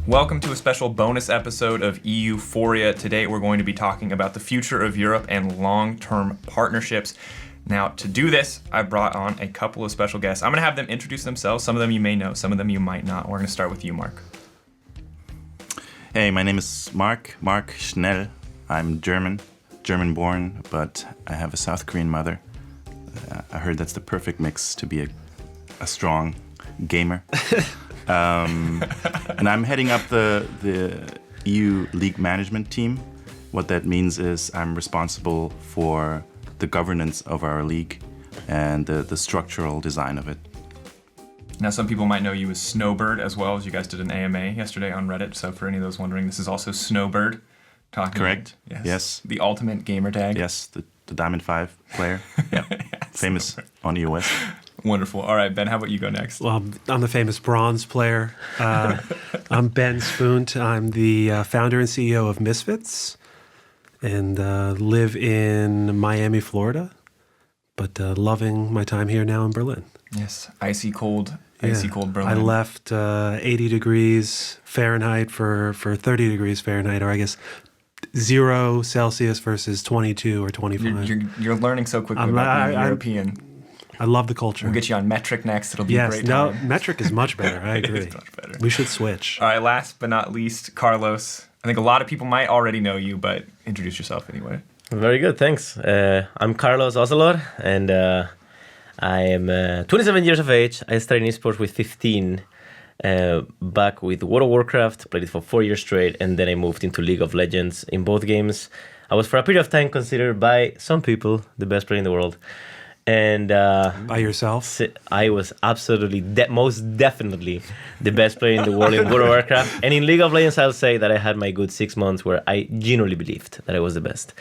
Welcome to a special bonus episode of EUphoria. Today we're going to be talking about the future of Europe and long-term partnerships. Now, to do this, I brought on a couple of special guests. I'm going to have them introduce themselves. Some of them you may know, some of them you might not. We're going to start with you, Marc. Hey, my name is Marc Schnell. I'm German-born, but I have a South Korean mother. I heard that's the perfect mix to be a strong gamer. And I'm heading up the EU League management team. What that means is I'm responsible for the governance of our league and the structural design of it. Now, some people might know you as Snowbird as well, as you guys did an AMA yesterday on Reddit. So for any of those wondering, this is also Snowbird. Correct. Yes. The ultimate gamer tag. Yes, the Diamond 5 player. Yeah. Famous Snowbird. on EOS. Wonderful. All right, Ben, how about you go next? Well, I'm the famous bronze player. I'm Ben Spoont. I'm the founder and CEO of Misfits and live in Miami, Florida, but loving my time here now in Berlin. Yes, icy cold Berlin. I left 80 degrees Fahrenheit for 30 degrees Fahrenheit, or I guess 0 Celsius versus 22 or 25. You're learning so quickly about being European. I love the culture. We'll get you on metric next. It'll be a great time. Yes, metric is much better. I agree. It's much better. We should switch. All right, last but not least, Carlos. I think a lot of people might already know you, but introduce yourself anyway. Very good, thanks. I'm Carlos Ocelote, and I am 27 years of age. I started in esports with 15, back with World of Warcraft, played it for 4 years straight, and then I moved into League of Legends in both games. I was for a period of time considered by some people the best player in the world. And by yourself? I was absolutely, most definitely the best player in the world in World of Warcraft. And in League of Legends, I'll say that I had my good 6 months where I genuinely believed that I was the best.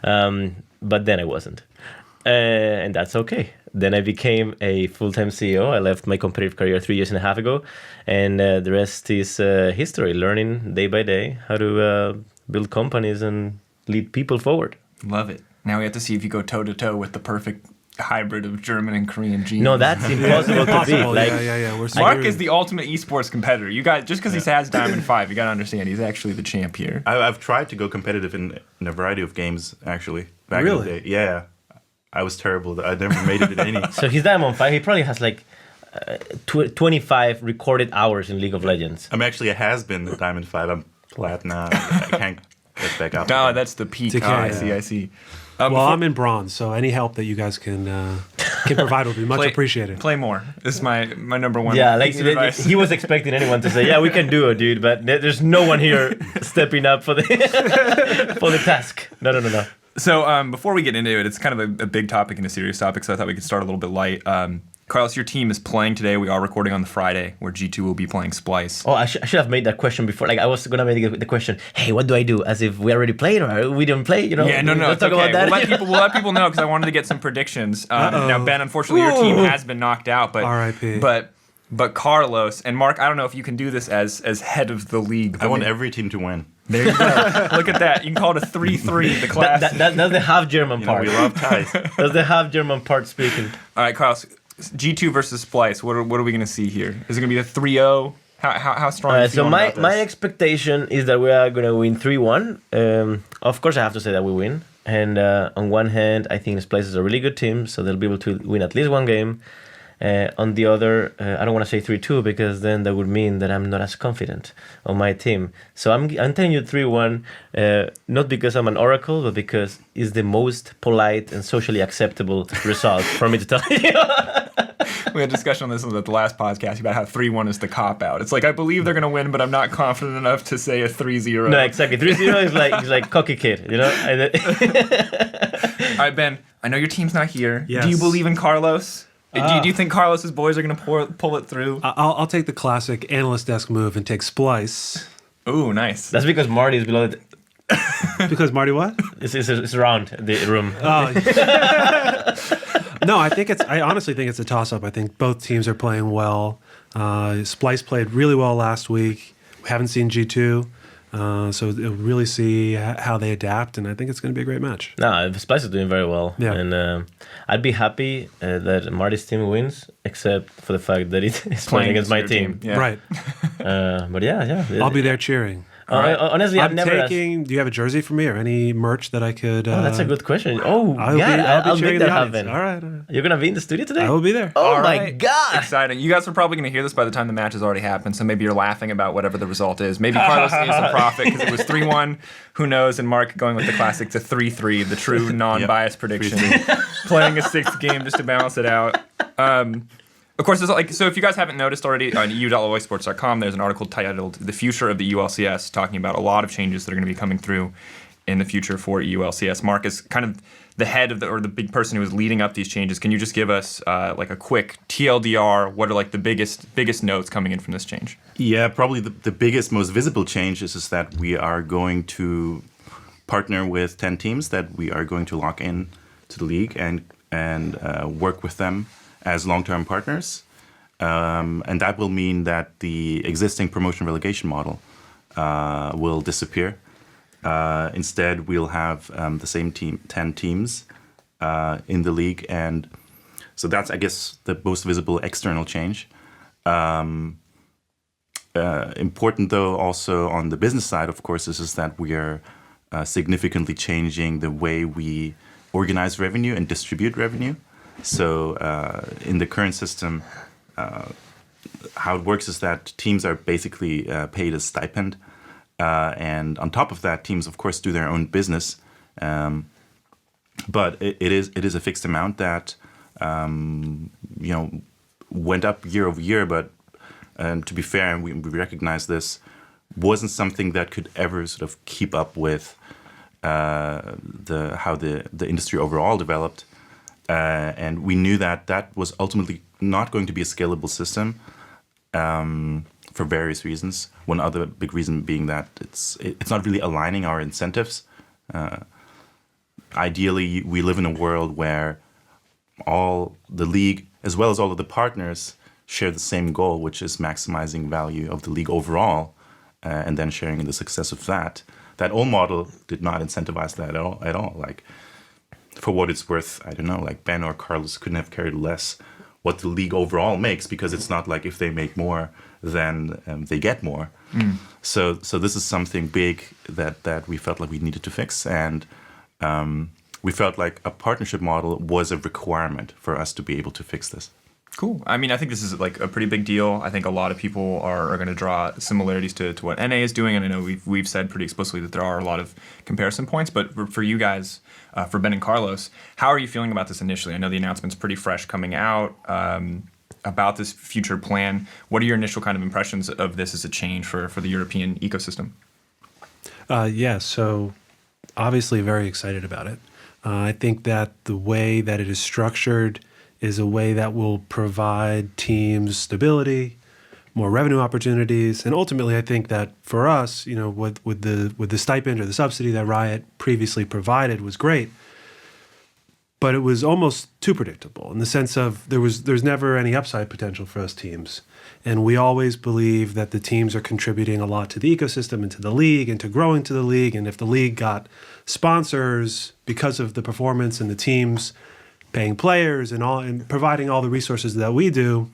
But then I wasn't. And that's okay. Then I became a full-time CEO. I left my competitive career 3.5 years ago. And the rest is history, learning day by day how to build companies and lead people forward. Love it. Now we have to see if you go toe-to-toe with the perfect hybrid of German and Korean genes. No, that's impossible to be. Marc is the ultimate esports competitor. You got just because he has Diamond 5, you got to understand he's actually the champ here. I've tried to go competitive in a variety of games, actually. Back in the day. Yeah. I was terrible. I never made it in any. So he's Diamond 5. He probably has like 25 recorded hours in League of Legends. I'm actually a has-been the Diamond 5. I'm plat now. I can't get back up. No, that's the peak. I see. I'm in bronze, so any help that you guys can provide will be much appreciated. Play more. This is my number one. Yeah, like he was expecting anyone to say, "Yeah, we can do it, dude," but there's no one here stepping up for the for the task. No. So before we get into it, it's kind of a big topic and a serious topic, so I thought we could start a little bit light. Carlos, your team is playing today. We are recording on the Friday, where G2 will be playing Splyce. Oh, I should have made that question before. Like, I was going to make the question, hey, what do I do? As if we already played or we didn't play, you know? Yeah, no, let's talk about that. We'll let people know, because I wanted to get some predictions. Now, Ben, unfortunately, your team has been knocked out. But R.I.P. But Carlos and Marc, I don't know if you can do this as head of the league. I want every team to win. There you go. Look at that. You can call it a 3-3, the class. That's the half-German part. We love ties. That's the half-German part speaking. All right, Carlos. G2 versus Splyce. What are we going to see here? Is it going to be a 3-0? How strong are you feeling about this? My expectation is that we are going to win 3-1. Of course, I have to say that we win. And on one hand, I think Splyce is a really good team, so they'll be able to win at least one game. On the other, I don't want to say 3-2 because then that would mean that I'm not as confident on my team. So I'm telling you 3-1, not because I'm an oracle, but because it's the most polite and socially acceptable result for me to tell you. We had a discussion on this at the last podcast about how 3-1 is the cop-out. It's like, I believe they're going to win, but I'm not confident enough to say a 3-0. No, exactly. 3-0 is like cocky kid, you know? All right, Ben, I know your team's not here. Yes. Do you believe in Carlos? Do you think Carlos's boys are going to pull it through? I'll take the classic analyst desk move and take Splyce. Ooh, nice. That's because Marty is below it. Because Marty what? It's around the room. Oh. No, I honestly think it's a toss-up. I think both teams are playing well. Splyce played really well last week. We haven't seen G2. So we'll really see how they adapt, and I think it's going to be a great match. No, Splyce is doing very well. Yeah. And I'd be happy that Marty's team wins, except for the fact that it's playing against my team. Yeah. Right. But yeah. I'll be there cheering. Honestly, I've I'm never taking. Do you have a jersey for me or any merch that I could? Oh, that's a good question. Oh, I'll I'll be make cheering that the audience. happen. All right. You're gonna be in the studio today? I will be there. Oh All my right. god! Exciting. You guys are probably going to hear this by the time the match has already happened, so maybe you're laughing about whatever the result is. Maybe Carlos is a prophet because it was 3-1. Who knows? And Marc going with the classic to 3-3, the true non-biased prediction. Playing a sixth game just to balance it out. Of course, so if you guys haven't noticed already, on EU.esports.com, there's an article titled "The Future of the EU LCS," talking about a lot of changes that are going to be coming through in the future for EU LCS. Marc is kind of the head of the big person who is leading up these changes. Can you just give us like a quick TLDR? What are like the biggest notes coming in from this change? Yeah, probably the biggest, most visible change is that we are going to partner with 10 teams that we are going to lock in to the league and work with them as long-term partners. And that will mean that the existing promotion relegation model will disappear. Instead, we'll have the same 10 teams in the league. And so that's, I guess, the most visible external change. Important, though, also on the business side, of course, is that we are significantly changing the way we organize revenue and distribute revenue. So in the current system, how it works is that teams are basically paid a stipend. And on top of that, teams, of course, do their own business. But it is a fixed amount that went up year over year. But to be fair, and we recognize this, wasn't something that could ever sort of keep up with how the industry overall developed. And we knew that was ultimately not going to be a scalable system for various reasons. One other big reason being that it's not really aligning our incentives. Ideally, we live in a world where all the league, as well as all of the partners, share the same goal, which is maximizing value of the league overall, and then sharing in the success of that. That old model did not incentivize that at all. Like, for what it's worth, I don't know, like Ben or Carlos couldn't have cared less what the league overall makes, because it's not like if they make more, then they get more. So this is something big that we felt like we needed to fix, and we felt like a partnership model was a requirement for us to be able to fix this. Cool. I mean, I think this is like a pretty big deal. I think a lot of people are going to draw similarities to what NA is doing, and I know we've said pretty explicitly that there are a lot of comparison points. But for you guys, for Ben and Carlos, how are you feeling about this initially? I know the announcement's pretty fresh coming out about this future plan. What are your initial kind of impressions of this as a change for the European ecosystem? So obviously very excited about it. I think that the way that it is structured is a way that will provide teams stability, more revenue opportunities, and ultimately, I think that for us, with the stipend or the subsidy that Riot previously provided was great, but it was almost too predictable in the sense of there's never any upside potential for us teams, and we always believe that the teams are contributing a lot to the ecosystem and to the league and to growing to the league, and if the league got sponsors because of the performance and the teams paying players and providing all the resources that we do,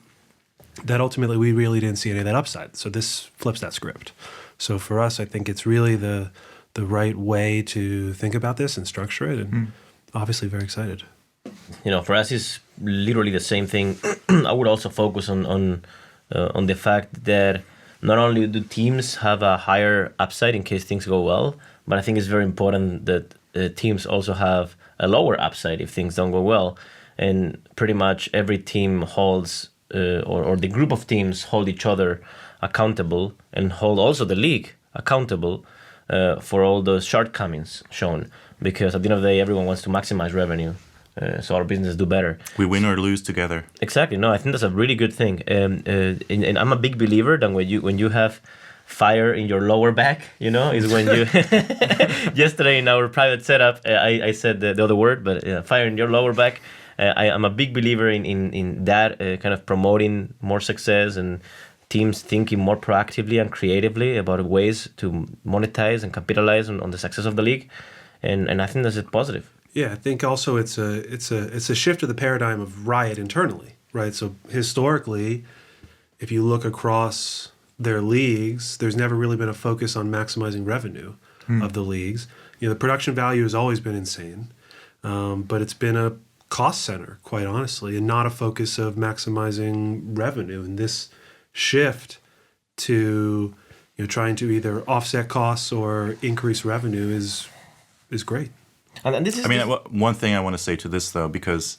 that ultimately we really didn't see any of that upside. So this flips that script. So for us, I think it's really the right way to think about this and structure it, and obviously very excited. For us, it's literally the same thing. I would also focus on the fact that not only do teams have a higher upside in case things go well, but I think it's very important that teams also have a lower upside if things don't go well. And pretty much every team holds, or the group of teams hold each other accountable and hold also the league accountable for all those shortcomings shown. Because at the end of the day, everyone wants to maximize revenue, so our business do better. We win or lose together. Exactly. No, I think that's a really good thing. And I'm a big believer that when you have fire in your lower back, is when you... Yesterday in our private setup, I said the other word, but fire in your lower back. I am a big believer in that kind of promoting more success and teams thinking more proactively and creatively about ways to monetize and capitalize on the success of the league, and I think that's positive. Yeah, I think also it's a shift of the paradigm of Riot internally, right? So historically, if you look across their leagues, there's never really been a focus on maximizing revenue of the leagues. The production value has always been insane, but it's been a cost center, quite honestly, and not a focus of maximizing revenue. And this shift to trying to either offset costs or increase revenue is great. And this is one thing I want to say to this though, because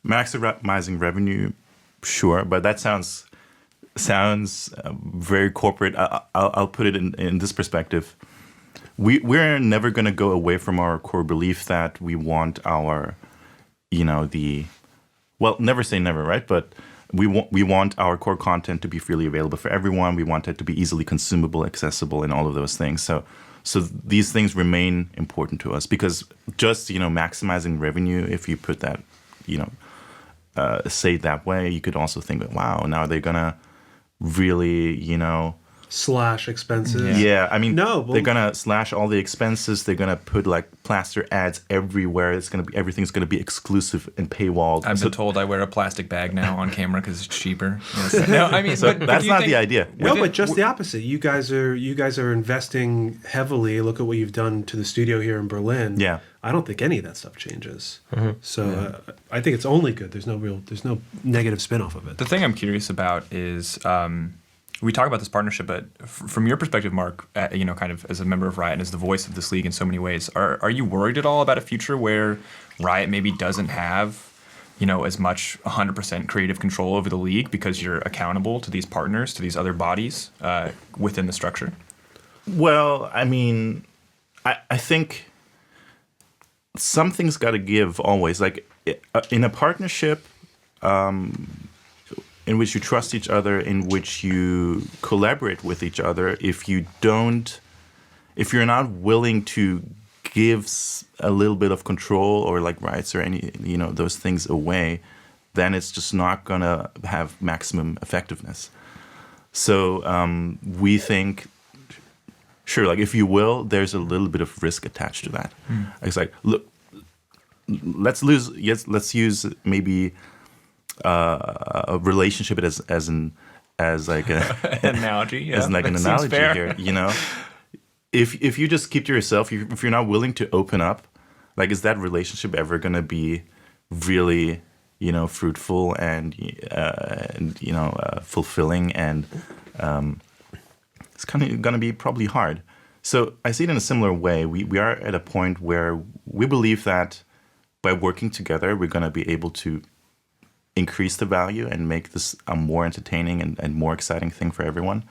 maximizing revenue, sure, but that sounds very corporate. I'll put it in this perspective. We're never going to go away from our core belief that we want our, never say never, right? But we want our core content to be freely available for everyone. We want it to be easily consumable, accessible, and all of those things. So these things remain important to us, because just, maximizing revenue, if you put that, say it that way, you could also think, wow, now they're going to really, slash expenses. Yeah, I mean, they're gonna slash all the expenses. They're gonna put like plaster ads everywhere. Everything's gonna be exclusive and paywalled. I've been told I wear a plastic bag now on camera because it's cheaper. Yes. No, I mean, so that's not the idea. No, but just the opposite. You guys are investing heavily. Look at what you've done to the studio here in Berlin. Yeah, I don't think any of that stuff changes. So I think it's only good. There's no negative spin off of it. The thing I'm curious about is. We talk about this partnership, but from your perspective, Marc, kind of as a member of Riot and as the voice of this league in so many ways, are you worried at all about a future where Riot maybe doesn't have, as much 100% creative control over the league because you're accountable to these partners, to these other bodies within the structure? Well, I mean, I think something's got to give always. Like in a partnership, in which you trust each other, in which you collaborate with each other, if you're not willing to give a little bit of control or like rights or any, those things away, then it's just not gonna have maximum effectiveness. So we think, sure, like if you will, there's a little bit of risk attached to that. It's like, look, let's use maybe a relationship as like a analogy, yeah. As like an analogy here, if you just keep to yourself, if you're not willing to open up, like, is that relationship ever going to be really, fruitful and fulfilling? And it's kind of going to be probably hard. So I see it in a similar way. We are at a point where we believe that by working together, we're going to be able to increase the value and make this a more entertaining and more exciting thing for everyone.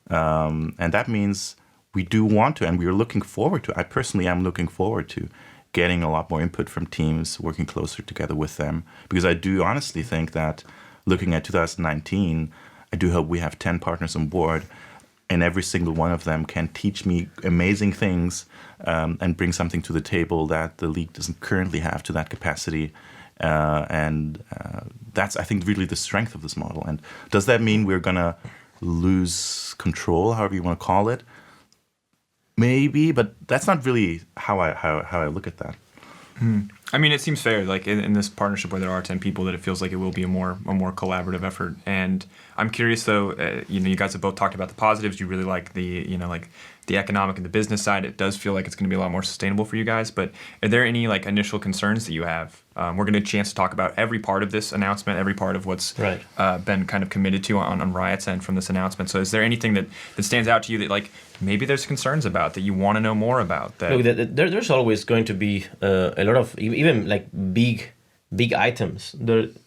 And that means we do want to, and we are looking forward to, I personally am looking forward to getting a lot more input from teams, working closer together with them. Because I do honestly think that looking at 2019, I do hope we have 10 partners on board, and every single one of them can teach me amazing things and bring something to the table that the league doesn't currently have to that capacity. That's, I think, really the strength of this model. And does that mean we're going to lose control, however you want to call it? Maybe, but that's not really how I look at that. I mean, it seems fair, like in this partnership where there are 10 people, that it feels like it will be a more collaborative effort. And I'm curious, though, you guys have both talked about the positives. You really like the, like the economic and the business side. It does feel like it's going to be a lot more sustainable for you guys. But are there any like initial concerns that you have? We're going to get a chance to talk about every part of this announcement, every part of what's been kind of committed to on Riot's end from this announcement. So is there anything that stands out to you that like maybe there's concerns about, that you want to know more about? That Look, there's always going to be a lot of even like big items.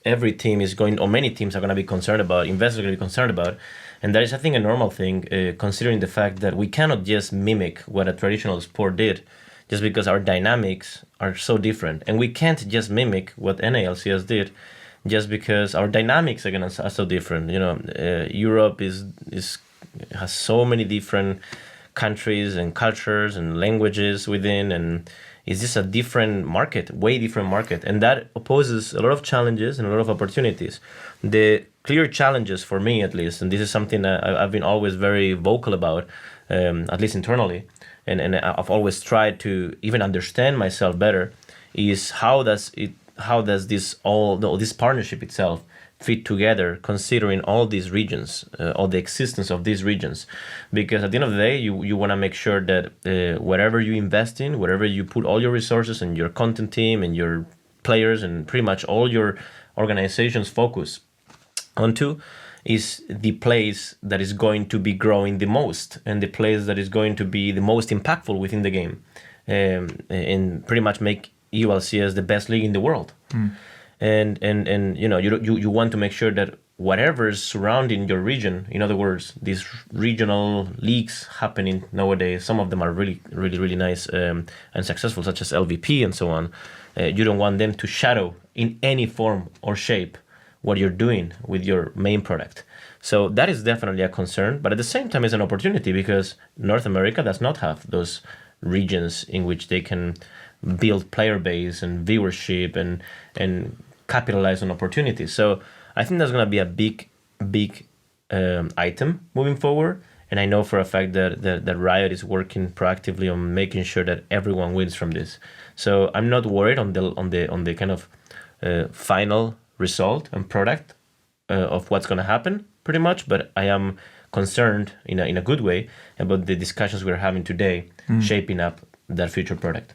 Every team is going, or many teams are going to be concerned about, investors are going to be concerned about. And that is, I think, a normal thing, considering the fact that we cannot just mimic what a traditional sport did, just because our dynamics are so different. And we can't just mimic what NA LCS did, just because our dynamics are so different. Europe has so many different countries and cultures and languages within, and it's just a different market, way different market. And that poses a lot of challenges and a lot of opportunities. The clear challenges for me, at least, and this is something that I've been always very vocal about, at least internally, and I've always tried to even understand myself better, is how does this partnership itself fit together, considering all these regions, all the existence of these regions, because at the end of the day, you want to make sure that whatever you invest in, wherever you put all your resources and your content team and your players and pretty much all your organization's focus onto, is the place that is going to be growing the most and the place that is going to be the most impactful within the game, and pretty much make EU LCS the best league in the world. And you know, you want to make sure that whatever is surrounding your region, in other words, these regional leagues happening nowadays, some of them are really nice and successful, such as LVP and so on. You don't want them to shadow in any form or shape what you're doing with your main product. So that is definitely a concern, but at the same time, it's an opportunity because North America does not have those regions in which they can build player base and viewership and capitalize on opportunities. So I think that's going to be a big item moving forward. And I know for a fact that Riot is working proactively on making sure that everyone wins from this. So I'm not worried on the kind of final result and product of what's going to happen, pretty much. But I am concerned in a good way about the discussions we're having today, shaping up that future product.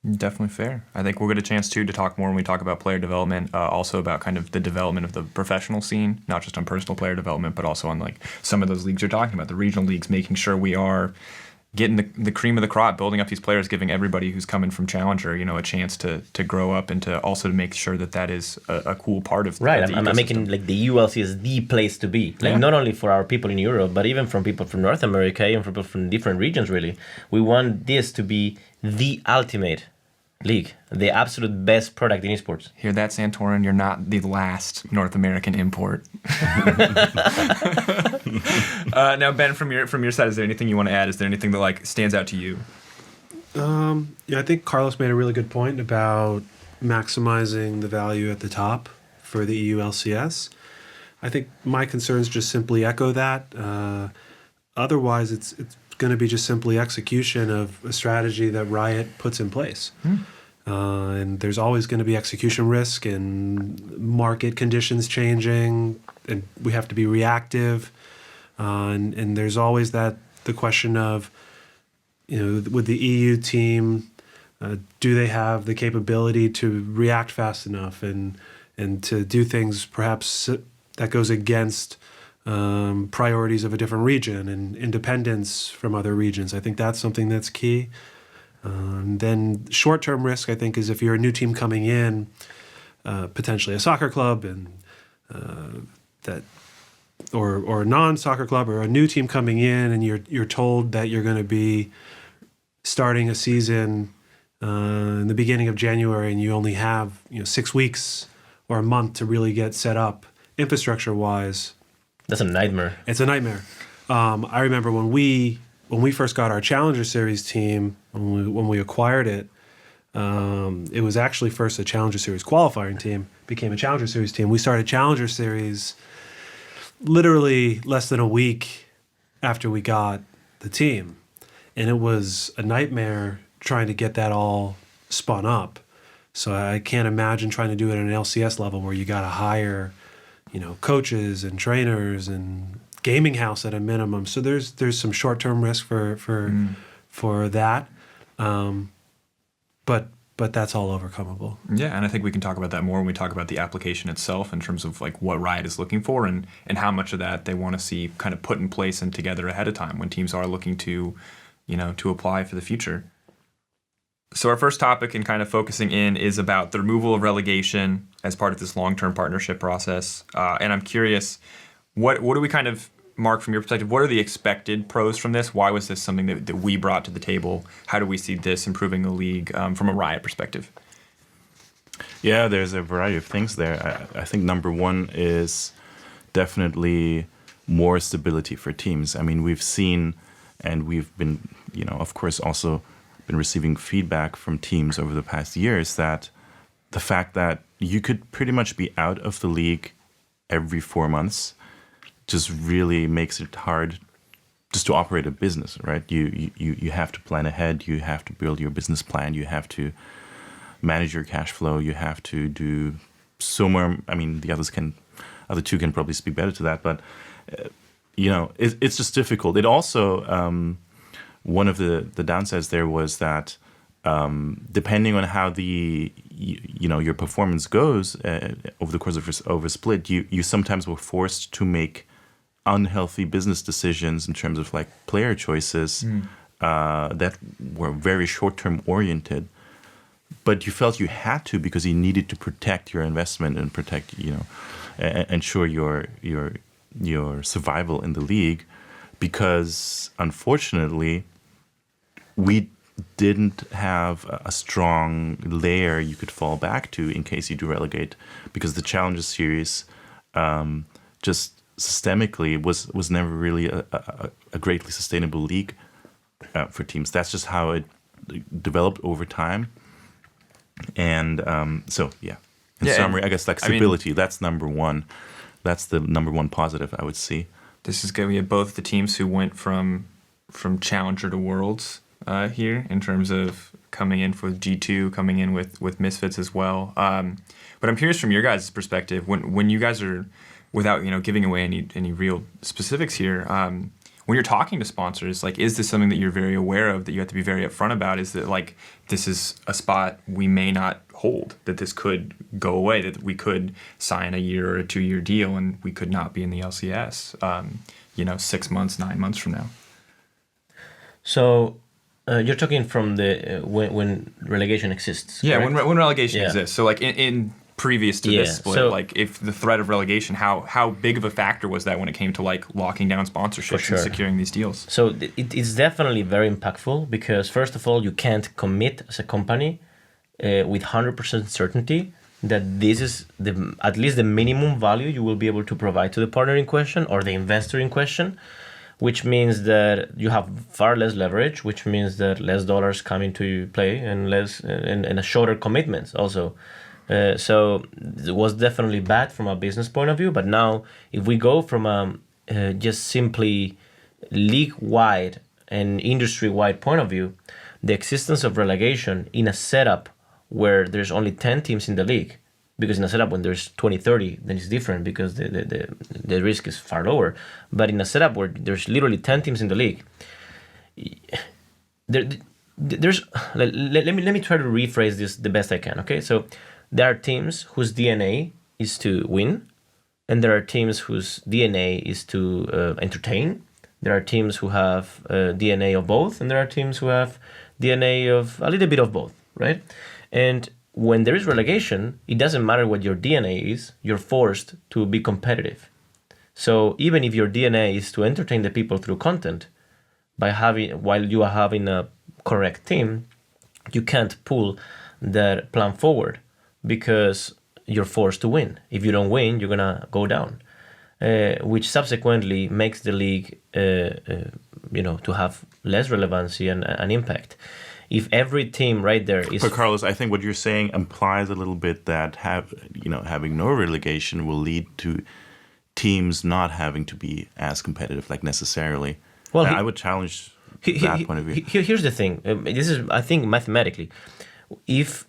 Definitely fair. I think we'll get a chance too to talk more when we talk about player development, also about kind of the development of the professional scene, not just on personal player development, but also on like some of those leagues you're talking about, the regional leagues, making sure we are getting the cream of the crop, building up these players, giving everybody who's coming from Challenger, you know, a chance to grow up and to also to make sure that is a cool part of right. Of the I'm making like the EU LCS the place to be, like not only for our people in Europe, but even from people from North America and from people from different regions. Really, we want this to be the ultimate league, the absolute best product in esports. Hear that, Santorin? You're not the last North American import. Now, Ben, from your side, is there anything you want to add? Is there anything that like stands out to you? I think Carlos made a really good point about maximizing the value at the top for the EU LCS. I think my concerns just simply echo that. Otherwise, it's going to be just simply execution of a strategy that Riot puts in place. And there's always going to be execution risk and market conditions changing, and we have to be reactive. And there's always the question of, you know, with the EU team, do they have the capability to react fast enough and to do things perhaps that goes against priorities of a different region and independence from other regions. I think that's something that's key. Then short-term risk, I think, is if you're a new team coming in, potentially a soccer club and or a non-soccer club or a new team coming in, and you're told that you're going to be starting a season in the beginning of January, and you only have 6 weeks or a month to really get set up infrastructure-wise. That's a nightmare. It's a nightmare. I remember when we first got our Challenger Series team, when we acquired it, it was actually first a Challenger Series qualifying team, became a Challenger Series team. We started Challenger Series literally less than a week after we got the team. And it was a nightmare trying to get that all spun up. So I can't imagine trying to do it at an LCS level where you got to hire coaches and trainers and gaming house at a minimum. So there's some short-term risk for that, but that's all overcomable. Yeah, and I think we can talk about that more when we talk about the application itself in terms of like what Riot is looking for and how much of that they want to see kind of put in place and together ahead of time when teams are looking to apply for the future. So our first topic and kind of focusing in is about the removal of relegation as part of this long-term partnership process. And I'm curious, what do we kind of, Marc, from your perspective, what are the expected pros from this? Why was this something that we brought to the table? How do we see this improving the league from a Riot perspective? Yeah, there's a variety of things there. I think number one is definitely more stability for teams. I mean, we've seen, and we've been, of course, also been receiving feedback from teams over the past years that the fact that you could pretty much be out of the league every 4 months just really makes it hard just to operate a business, right? You have to plan ahead. You have to build your business plan. You have to manage your cash flow. You have to do so more. I mean, the other two can probably speak better to that, but it's just difficult. It also one of the downsides there was that depending on how your performance goes over the course of a split, you sometimes were forced to make unhealthy business decisions in terms of like player choices that were very short-term oriented, but you felt you had to because you needed to protect your investment and protect, ensure your survival in the league, because unfortunately we didn't have a strong layer you could fall back to in case you do relegate, because the Challenger series just systemically was never really a greatly sustainable league for teams. That's just how it developed over time. And in summary, I guess flexibility, that's number one. That's the number one positive I would see. This is going to be both the teams who went from Challenger to Worlds here in terms of coming in with G2, coming in with Misfits as well. But I'm curious from your guys' perspective, when you guys are, without giving away any real specifics here, when you're talking to sponsors, like, is this something that you're very aware of, that you have to be very upfront about? Is that like, this is a spot we may not hold, that this could go away, that we could sign a year or a 2-year deal and we could not be in the LCS, 6 months, 9 months from now? So you're talking from the when relegation exists. Yeah, correct? when relegation exists. So like in previous to this split, so, like if the threat of relegation, how big of a factor was that when it came to like locking down sponsorships and securing these deals? So it's definitely very impactful, because first of all, you can't commit as a company with 100% certainty that this is at least the minimum value you will be able to provide to the partner in question or the investor in question, which means that you have far less leverage, which means that less dollars come into play and less and a shorter commitments also. So it was definitely bad from a business point of view. But now, if we go from just simply league-wide and industry-wide point of view, the existence of relegation in a setup where there's only 10 teams in the league, because in a setup when there's 20, 30, then it's different because the risk is far lower. But in a setup where there's literally 10 teams in the league, there's let me try to rephrase this the best I can. Okay, so there are teams whose DNA is to win, and there are teams whose DNA is to entertain. There are teams who have DNA of both, and there are teams who have DNA of a little bit of both, right? And when there is relegation, it doesn't matter what your DNA is, you're forced to be competitive. So even if your DNA is to entertain the people through content, while you are having a correct team, you can't pull that plan forward, because you're forced to win. If you don't win, you're gonna go down, which subsequently makes the league, to have less relevancy and an impact. If every team right there is... But Carlos, I think what you're saying implies a little bit that having no relegation will lead to teams not having to be as competitive, like necessarily. Well, I would challenge that point of view. Here's the thing. This is, I think, mathematically. If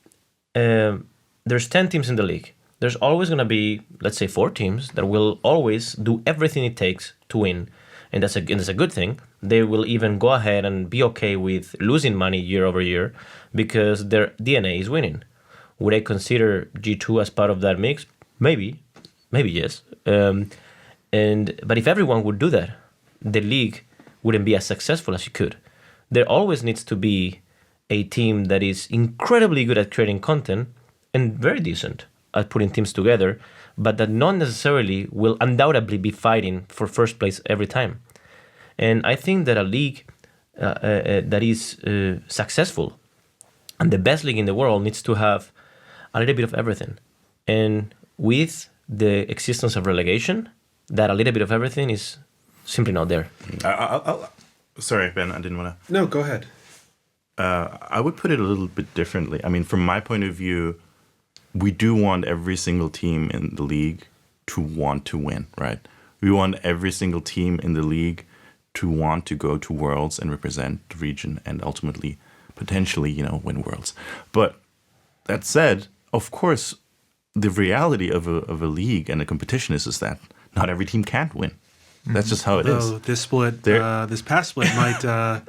there's 10 teams in the league, there's always going to be, let's say, 4 teams that will always do everything it takes to win. And that's a good thing. They will even go ahead and be okay with losing money year over year because their DNA is winning. Would I consider G2 as part of that mix? Maybe yes. But if everyone would do that, the league wouldn't be as successful as it could. There always needs to be a team that is incredibly good at creating content and very decent at putting teams together, but that not necessarily will undoubtedly be fighting for first place every time. And I think that a league that is successful and the best league in the world needs to have a little bit of everything. And with the existence of relegation, that a little bit of everything is simply not there. Sorry, Ben, I didn't want to... No, go ahead. I would put it a little bit differently. I mean, from my point of view, we do want every single team in the league to want to win, right? We want every single team in the league to want to go to Worlds and represent the region and ultimately, potentially, win Worlds. But that said, of course, the reality of a league and a competition is that not every team can't win. That's just how it is. This past split might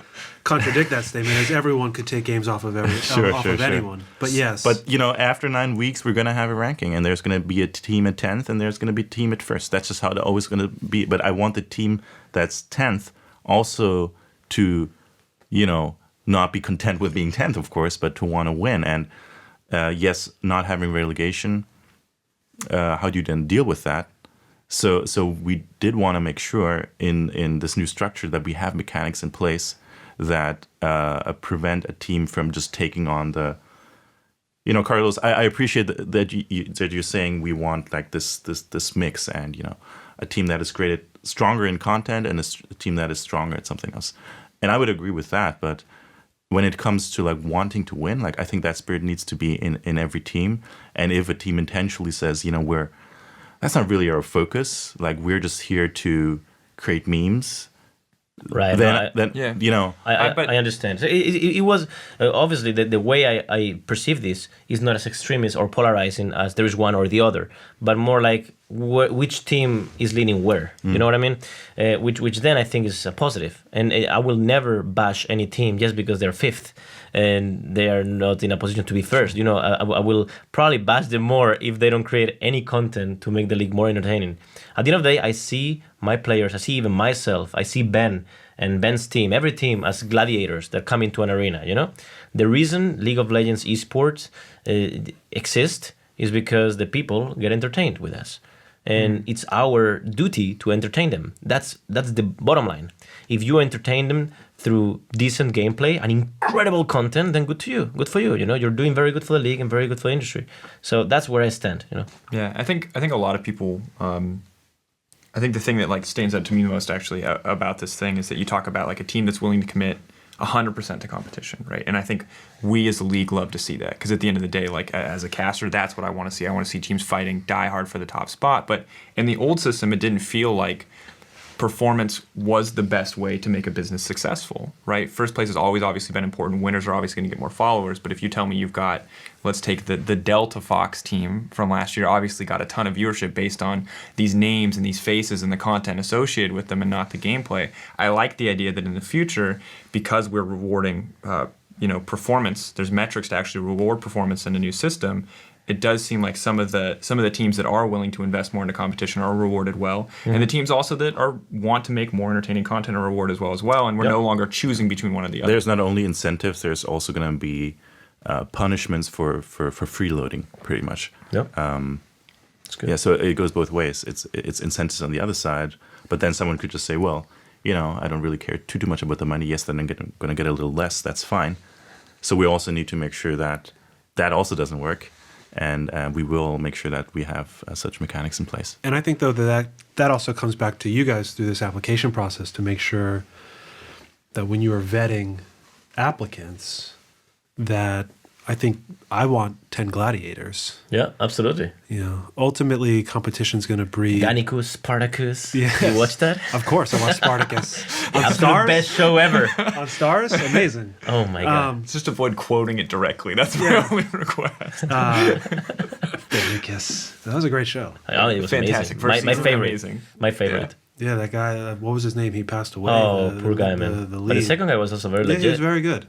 contradict that statement, as everyone could take games off of anyone. But yes. But after 9 weeks, we're gonna have a ranking, and there's gonna be a team at 10th, and there's gonna be a team at 1st. That's just how it's always gonna be. But I want the team that's 10th also to, not be content with being 10th, of course, but to want to win. And yes, not having relegation. How do you then deal with that? So we did want to make sure in this new structure that we have mechanics in place that prevent a team from just taking on the, Carlos. I appreciate that you're saying we want like this mix and a team that is created stronger in content and a team that is stronger at something else. And I would agree with that. But when it comes to like wanting to win, like I think that spirit needs to be in every team. And if a team intentionally says, that's not really our focus. Like we're just here to create memes. Right. I understand. So it was obviously the way I perceive this is not as extremist or polarizing as there is one or the other, but more like which team is leaning where. You know what I mean? Which then I think is a positive. And I will never bash any team just because they're 5th and they are not in a position to be 1st. I will probably bash them more if they don't create any content to make the league more entertaining. At the end of the day, I see my players, I see even myself, I see Ben and Ben's team, every team as gladiators that come into an arena, The reason League of Legends Esports exists is because the people get entertained with us. And it's our duty to entertain them. That's the bottom line. If you entertain them through decent gameplay and incredible content, then good for you. You're doing very good for the league and very good for the industry. So that's where I stand. Yeah, I think a lot of people. I think the thing that like stands out to me the most actually about this thing is that you talk about like a team that's willing to commit 100% to competition, right? And I think we as a league love to see that because at the end of the day, like as a caster, that's what I want to see. I want to see teams fighting die hard for the top spot. But in the old system, it didn't feel like performance was the best way to make a business successful, right? First place has always obviously been important. Winners are obviously going to get more followers. But if you tell me you've got, let's take the Delta Fox team from last year, obviously got a ton of viewership based on these names and these faces and the content associated with them and not the gameplay. I like the idea that in the future, because we're rewarding performance, there's metrics to actually reward performance in a new system. It does seem like some of the teams that are willing to invest more into competition are rewarded well, and the teams also that want to make more entertaining content are rewarded as well. And we're no longer choosing between one or the other. There's not only incentives; there's also going to be punishments for freeloading, pretty much. Yep. That's good. Yeah, so it goes both ways. It's incentives on the other side, but then someone could just say, well, I don't really care too much about the money. Yes, then I'm going to get a little less. That's fine. So we also need to make sure that also doesn't work. And we will make sure that we have such mechanics in place. And I think, though, that also comes back to you guys through this application process to make sure that when you are vetting applicants, that I think I want 10 gladiators. Yeah, absolutely. Ultimately, competition's going to breed... Gannicus, Spartacus. Yes. You watch that? Of course, I watch Spartacus. On Stars? Best show ever. On Stars? Amazing. Oh, my God. Just avoid quoting it directly. That's my only request. Gannicus. That was a great show. It was fantastic. Amazing. My favorite. Amazing. My favorite. Yeah, that guy, what was his name? He passed away. Oh, poor guy, man. The lead. But the second guy was also very legit. He was very good.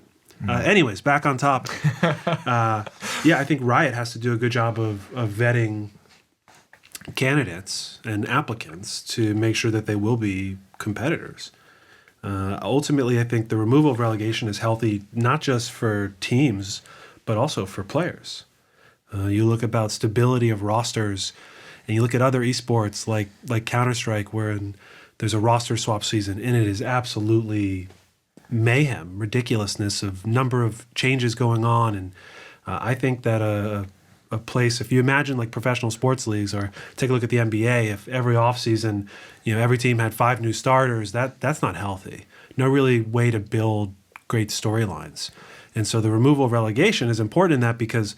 Anyways, back on topic. I think Riot has to do a good job of vetting candidates and applicants to make sure that they will be competitors. Ultimately, I think the removal of relegation is healthy, not just for teams, but also for players. You look about stability of rosters, and you look at other esports like Counter-Strike, where there's a roster swap season, and it is absolutely mayhem, ridiculousness of number of changes going on. And I think that a place, if you imagine like professional sports leagues, or take a look at the NBA, if every offseason, every team had 5 new starters, that's not healthy. No really way to build great storylines. And so the removal of relegation is important in that because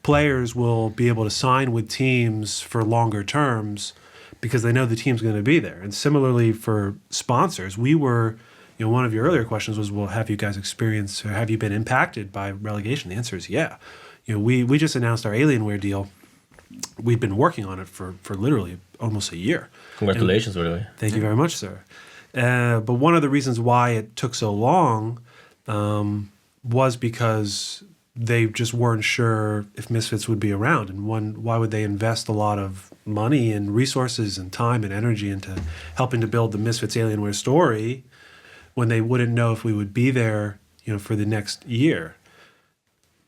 players will be able to sign with teams for longer terms because they know the team's going to be there. And similarly for sponsors, we were, one of your earlier questions was, well, have you guys experienced or have you been impacted by relegation? The answer is yeah. We just announced our Alienware deal. We've been working on it for literally almost a year. Congratulations, by the way. Thank you very much, sir. But one of the reasons why it took so long was because they just weren't sure if Misfits would be around. And why would they invest a lot of money and resources and time and energy into helping to build the Misfits Alienware story when they wouldn't know if we would be there, for the next year?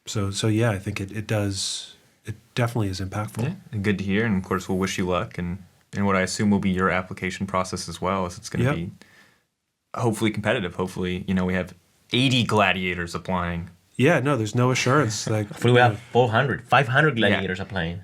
So yeah, I think it does. It definitely is impactful. Yeah, and good to hear. And of course, we'll wish you luck. And what I assume will be your application process as well, is it's going to be hopefully competitive. Hopefully, we have 80 gladiators applying. Yeah, no, there's no assurance. Hopefully we have 500 gladiators applying.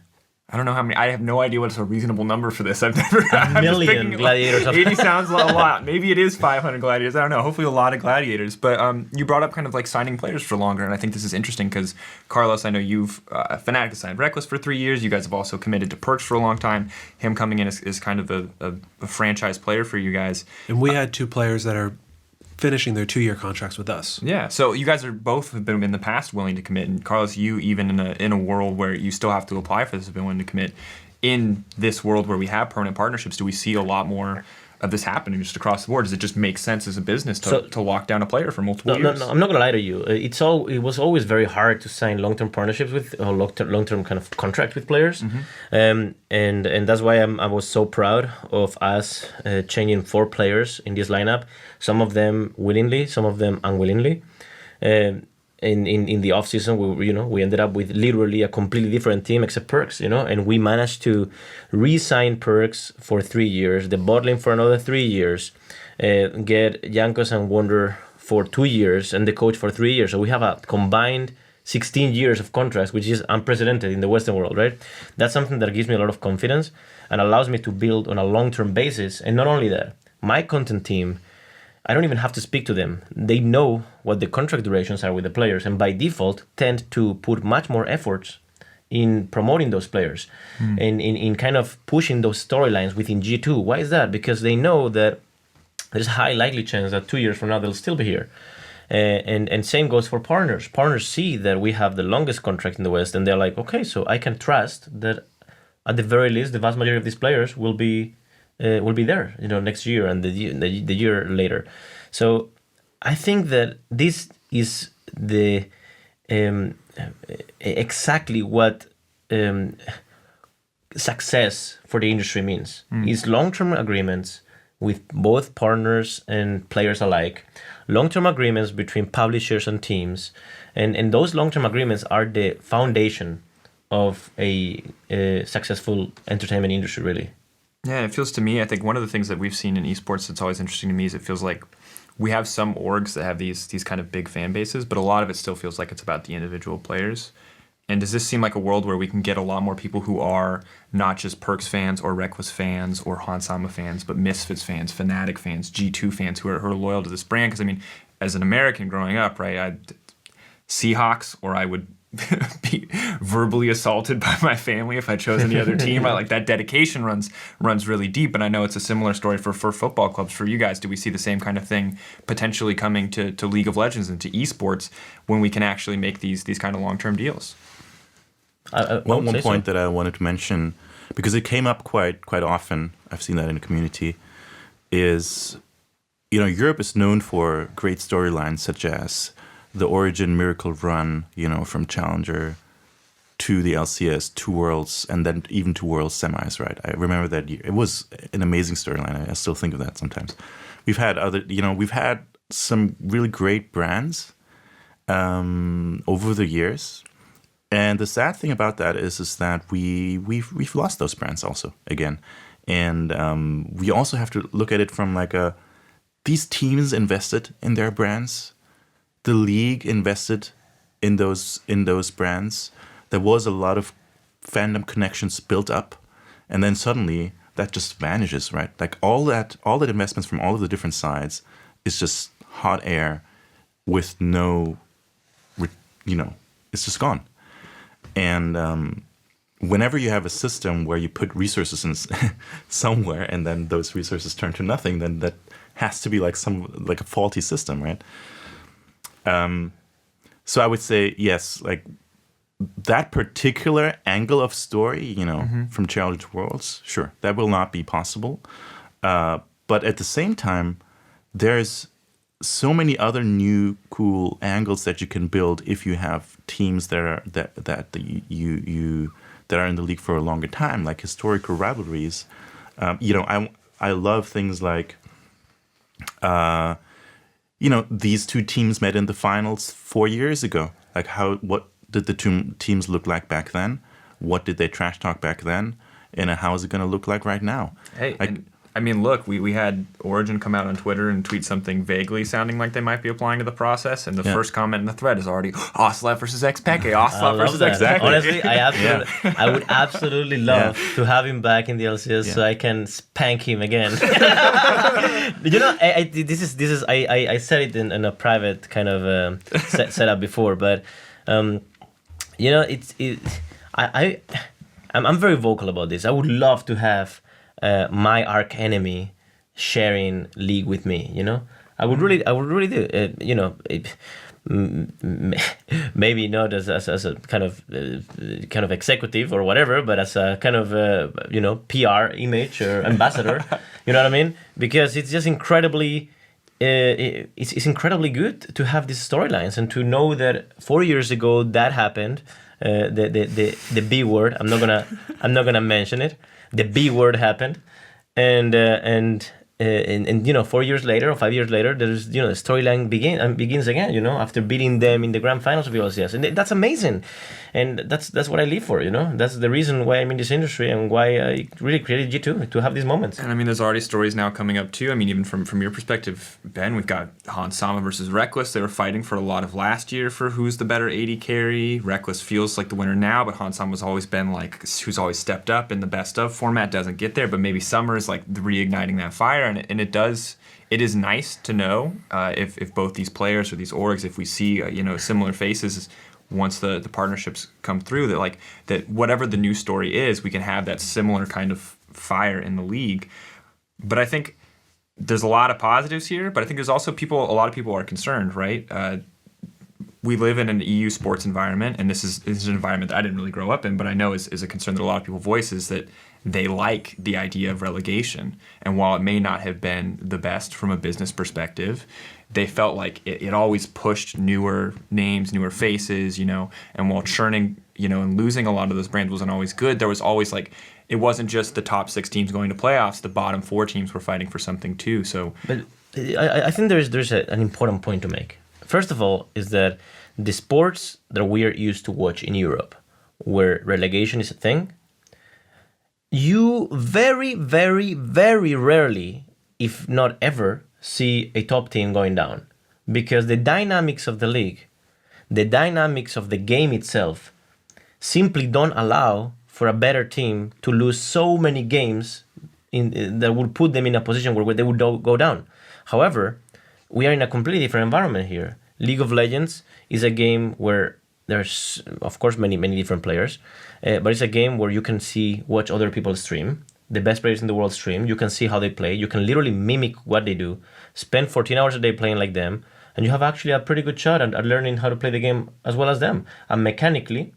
I don't know how many. I have no idea what's a reasonable number for this. I've never. A million gladiators. 80 sounds a lot. Maybe it is 500 gladiators. I don't know. Hopefully a lot of gladiators. But you brought up kind of like signing players for longer, and I think this is interesting because Carlos, I know you've Fnatic has signed Reckless for 3 years. You guys have also committed to Perks for a long time. Him coming in is kind of a franchise player for you guys. And we had 2 players that are finishing their 2-year contracts with us. Yeah, so you guys are both have been in the past willing to commit, and Carlos, you even in a world where you still have to apply for this, have been willing to commit. In this world where we have permanent partnerships, do we see a lot more of this happening just across the board? Does it just make sense as a business to lock down a player for multiple years? No, I'm not gonna lie to you. It was always very hard to sign long-term partnerships with or long-term kind of contract with players, and that's why I was so proud of us changing 4 players in this lineup. Some of them willingly, some of them unwillingly. In the off season, we ended up with literally a completely different team except Perks, and we managed to re-sign Perks for 3 years, the bot lane for another 3 years, get Jankos and Wonder for 2 years, and the coach for 3 years. So we have a combined 16 years of contracts, which is unprecedented in the Western world, right? That's something that gives me a lot of confidence and allows me to build on a long-term basis. And not only that, my content team, I don't even have to speak to them. They know what the contract durations are with the players, and by default tend to put much more efforts in promoting those players and in kind of pushing those storylines within G2. Why is that? Because they know that there's a high likely chance that 2 years from now they'll still be here. And same goes for partners. Partners see that we have the longest contract in the West, and they're like, okay, so I can trust that at the very least the vast majority of these players will be there, next year and the year later. So I think that this is the exactly what success for the industry means. Is long-term agreements with both partners and players alike, long-term agreements between publishers and teams, and those long-term agreements are the foundation of a successful entertainment industry, really. Yeah, it feels to me, I think one of the things that we've seen in esports that's always interesting to me is it feels like we have some orgs that have these kind of big fan bases, but a lot of it still feels like it's about the individual players. And does this seem like a world where we can get a lot more people who are not just Perks fans or Reckless fans or Hansama fans, but Misfits fans, Fnatic fans, G2 fans who are loyal to this brand? Because, I mean, as an American growing up, right, I'd Seahawks, or I would be verbally assaulted by my family if I chose any other team. Like that dedication runs really deep, and I know it's a similar story for football clubs. For you guys, do we see the same kind of thing potentially coming to League of Legends and to esports when we can actually make these kind of long-term deals? One point that I wanted to mention, because it came up quite often, I've seen that in the community, is Europe is known for great storylines such as the Origin Miracle Run, from Challenger to the LCS, 2 Worlds, and then even 2 Worlds semis, right? I remember that year. It was an amazing storyline. I still think of that sometimes. We've had some really great brands over the years. And the sad thing about that is that we've lost those brands also again. And we also have to look at it from these teams invested in their brands. The league invested in those brands. There was a lot of fandom connections built up, and then suddenly that just vanishes, right? Like all that investments from all of the different sides is just hot air with no, it's just gone. And whenever you have a system where you put resources in somewhere and then those resources turn to nothing, then that has to be like a faulty system, right? So I would say yes, like that particular angle of story, from Challenge Worlds, sure, that will not be possible. But at the same time, there's so many other new cool angles that you can build if you have teams that are that are in the league for a longer time, like historical rivalries. I love things like, these two teams met in the finals 4 years ago. Like what did the two teams look like back then? What did they trash talk back then? And how is it going to look like right now? Hey, look, we had Origin come out on Twitter and tweet something vaguely sounding like they might be applying to the process, and the first comment in the thread is already Ocelote versus Xpeke, Ocelote versus Xpeke. Honestly, I would absolutely love to have him back in the LCS so I can spank him again. I said it in a private kind of setup before, but I'm very vocal about this. I would love to have my arch enemy sharing league with me. I would really do. Maybe not as a kind of executive or whatever, but as a kind of PR image or ambassador. You know what I mean? Because it's just incredibly. It's incredibly good to have these storylines and to know that 4 years ago that happened. The B word. I'm not gonna mention it. The B word happened, and 4 years later or 5 years later, there's the storyline begins again. After beating them in the grand finals of LCS, and that's amazing, and that's what I live for. That's the reason why I'm in this industry and why I really created G2 to have these moments. And there's already stories now coming up too. Even from your perspective, Ben, we've got Han Sama versus Reckless. They were fighting for a lot of last year for who's the better AD carry. Reckless feels like the winner now, but Han Sama's always been like who's always stepped up in the best of format. Doesn't get there, but maybe Summer is like reigniting that fire, and it does. It is nice to know if both these players or these orgs, if we see similar faces once the partnerships come through, that whatever the new story is, we can have that similar kind of fire in the league. But I think there's a lot of positives here, but I think there's also a lot of people are concerned, right? We live in an EU sports environment, and this is an environment that I didn't really grow up in, but I know is a concern that a lot of people voice, is that they like the idea of relegation. And while it may not have been the best from a business perspective, they felt like it always pushed newer names, newer faces, and while churning, and losing a lot of those brands wasn't always good, there was always it wasn't just the top 6 teams going to playoffs, the bottom 4 teams were fighting for something too. So, but I think there's an important point to make. First of all, is that the sports that we are used to watch in Europe, where relegation is a thing, you very, very, very rarely, if not ever, see a top team going down. Because the dynamics of the league, the dynamics of the game itself, simply don't allow for a better team to lose so many games that would put them in a position where they would go down. However, we are in a completely different environment here. League of Legends is a game where there's, of course, many different players, but it's a game where you can watch other people stream, the best players in the world stream. You can see how they play. You can literally mimic what they do, spend 14 hours a day playing like them, and you have actually a pretty good shot at learning how to play the game as well as them. And mechanically,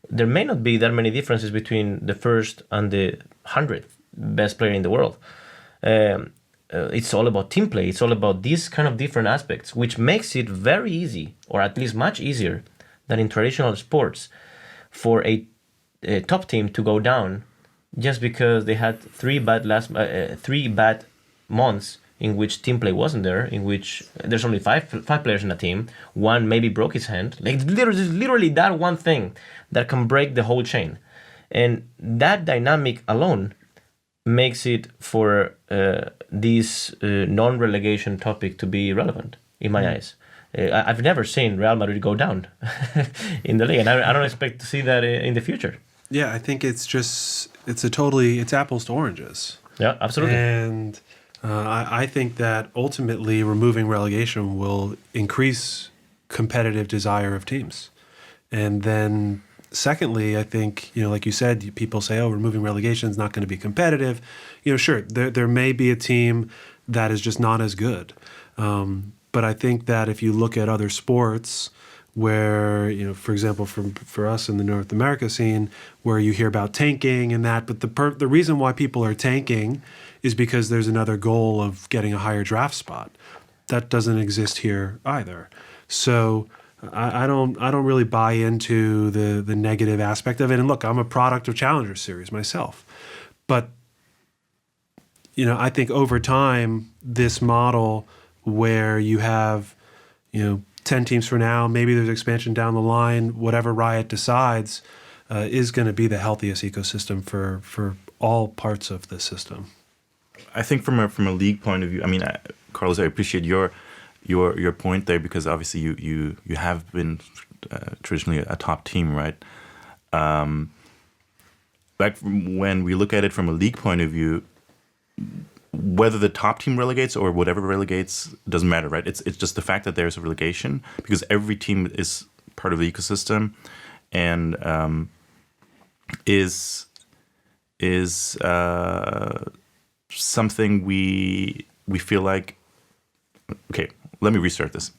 there may not be that many differences between the first and the 100th best player in the world. It's all about team play. It's all about these kind of different aspects, which makes it very easy, or at least much easier than in traditional sports, for a top team to go down just because they had 3 bad months in which team play wasn't there, in which there's only five players in a team. One maybe broke his hand. Literally that one thing that can break the whole chain. And that dynamic alone makes it for this non-relegation topic to be relevant in my eyes. I've never seen Real Madrid go down in the league, and I don't expect to see that in the future. Yeah, I think it's apples to oranges. Yeah, absolutely. And I think that ultimately removing relegation will increase competitive desire of teams. And then secondly, I think, like you said, people say, oh, removing relegation is not going to be competitive. Sure, there may be a team that is just not as good. But I think that if you look at other sports where, for example, for us in the North America scene, where you hear about tanking and that, but the reason why people are tanking is because there's another goal of getting a higher draft spot. That doesn't exist here either. So I don't really buy into the negative aspect of it. And look, I'm a product of Challenger Series myself. But, I think over time, this model where you have, 10 teams for now, maybe there's expansion down the line, whatever Riot decides, is going to be the healthiest ecosystem for all parts of the system. I think from a league point of view, I mean, Carlos, I appreciate your point there, because obviously you have been traditionally a top team, right? Like when we look at it from a league point of view, whether the top team relegates or whatever relegates doesn't matter, right? It's just the fact that there's a relegation, because every team is part of the ecosystem and is something we feel like. Okay, let me restart this.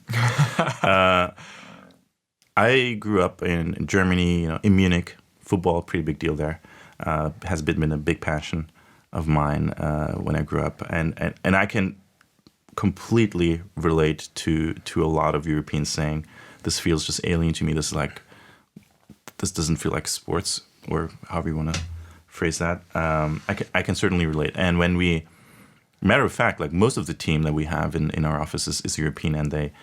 I grew up in Germany, in Munich. Football, pretty big deal there. Has been a big passion of mine when I grew up, and I can completely relate to a lot of Europeans saying this feels just alien to me. This doesn't feel like sports, or however you want to phrase that. I can certainly relate. And when we, matter of fact, like most of the team that we have in our office is European, and they,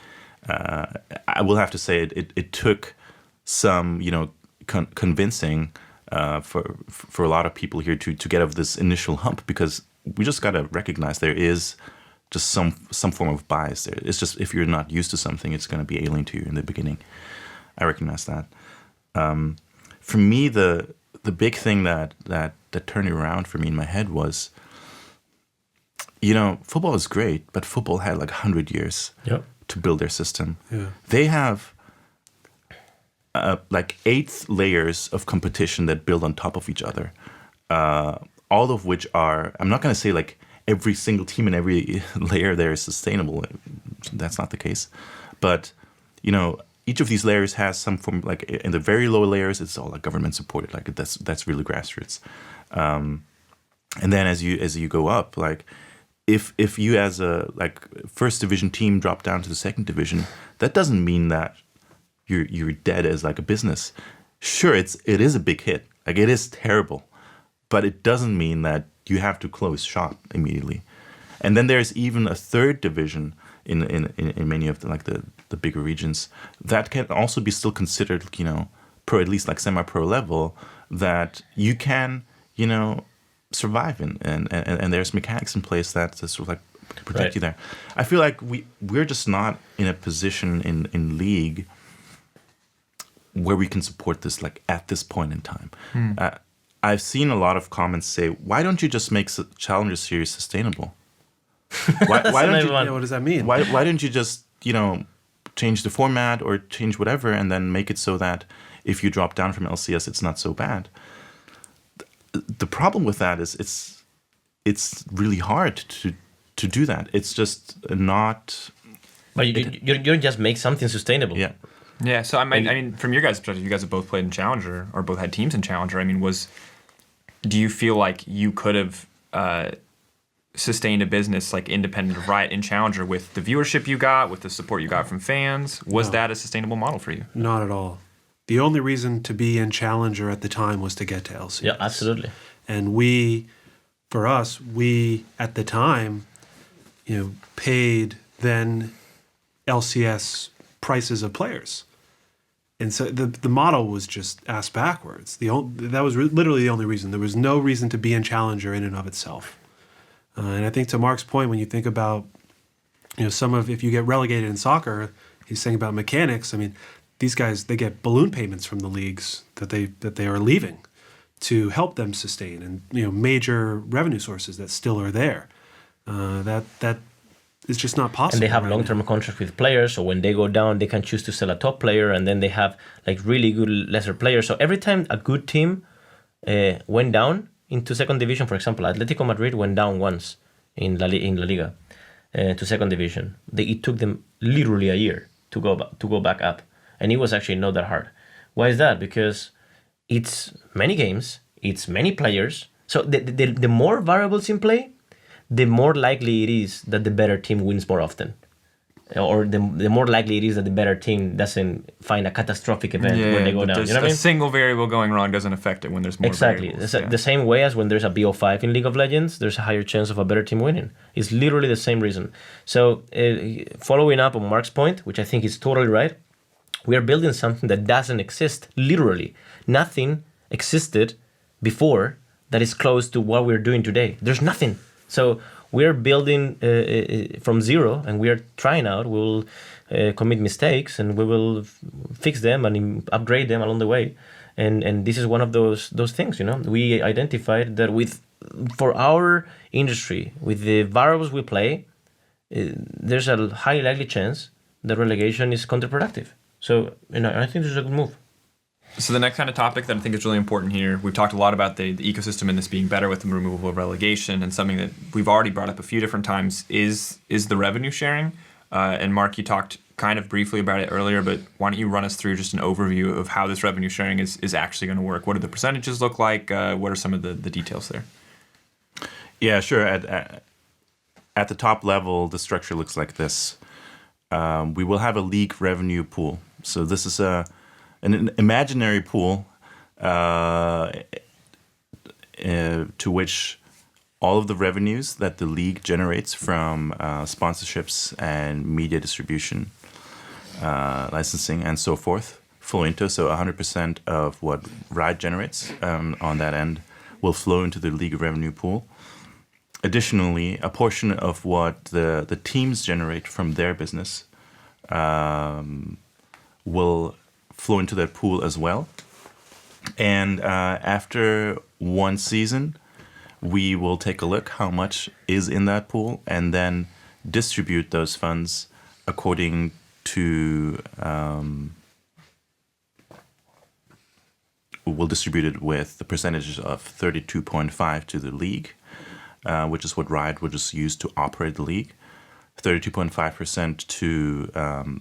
I will have to say it took some convincing. For a lot of people here to get over this initial hump, because we just got to recognize there is just some form of bias there. It's just, if you're not used to something, it's going to be alien to you in the beginning. I recognize that. For me, the big thing that turned it around for me in my head was, football is great, but football had like 100 years to build their system. Yeah. They have like 8 layers of competition that build on top of each other, all of which are, I'm not going to say like every single team in every layer there is sustainable. That's not the case. But, each of these layers has some form, like in the very lower layers, it's all like government supported. Like that's really grassroots. And then as you go up, like if you as a like first division team drop down to the second division, that doesn't mean that you're dead as like a business. Sure, it is a big hit. Like it is terrible, but it doesn't mean that you have to close shop immediately. And then there's even a third division in many of the bigger regions that can also be still considered, pro, at least like semi-pro level, that you can, survive in, and there's mechanics in place that sort of like protect you there. I feel like we're just not in a position in league where we can support this like at this point in time. I've seen a lot of comments say, why don't you just make Challenger Series sustainable? Why don't you, what does that mean? Why don't you just, change the format or change whatever, and then make it so that if you drop down from LCS, it's not so bad? The problem with that is it's really hard to do that. It's just not. But you just make something sustainable. Yeah. Yeah, so I mean, from your guys' perspective, you guys have both played in Challenger, or both had teams in Challenger. I mean, do you feel like you could have sustained a business like independent of Riot in Challenger with the viewership you got, with the support you got from fans? Was that a sustainable model for you? Not at all. The only reason to be in Challenger at the time was to get to LCS. Yeah, absolutely. And we at the time, paid then LCS prices of players. And so the model was just ass backwards. That was literally the only reason. There was no reason to be in Challenger in and of itself. And I think to Marc's point, when you think about, if you get relegated in soccer, he's saying about mechanics. I mean, these guys, they get balloon payments from the leagues that they are leaving to help them sustain, and major revenue sources that still are there. That it's just not possible. And they have right long-term now. contracts with players, so when they go down, they can choose to sell a top player, and then they have like really good lesser players. So every time a good team went down into second division, for example, Atletico Madrid went down once in La Liga to second division. It took them literally a year to go back up, and it was actually not that hard. Why is that? Because it's many games, it's many players. So the more variables in play, the more likely it is that the better team wins more often. Or the more likely it is that the better team doesn't find a catastrophic event where they go down. You know what I mean? A single variable going wrong doesn't affect it when there's more Exactly. variables. The same way as when there's a BO5 in League of Legends, there's a higher chance of a better team winning. It's literally the same reason. So following up on Marc's point, which I think is totally right, we are building something that doesn't exist, literally. Nothing existed before that is close to what we're doing today. There's nothing. So we're building from zero, and we are trying out. We will commit mistakes, and we will fix them and upgrade them along the way. And this is one of those things. We identified that for our industry, with the variables we play, there's a high likely chance that relegation is counterproductive. So I think this is a good move. So the next kind of topic that I think is really important here, we've talked a lot about the ecosystem and this being better with the removal of relegation, and something that we've already brought up a few different times is the revenue sharing. And Marc, you talked kind of briefly about it earlier, but why don't you run us through just an overview of how this revenue sharing is actually going to work? What do the percentages look like? What are some of the details there? Yeah, sure. At the top level, the structure looks like this. We will have a league revenue pool. So this is an imaginary pool to which all of the revenues that the league generates from sponsorships and media distribution, licensing, and so forth flow into. So 100% of what Riot generates on that end will flow into the league revenue pool. Additionally, a portion of what the teams generate from their business will flow into that pool as well. And after one season, we will take a look how much is in that pool and then distribute those funds according to we'll distribute it with the percentages of 32.5 to the league, which is what Riot would just use to operate the league, 32.5% to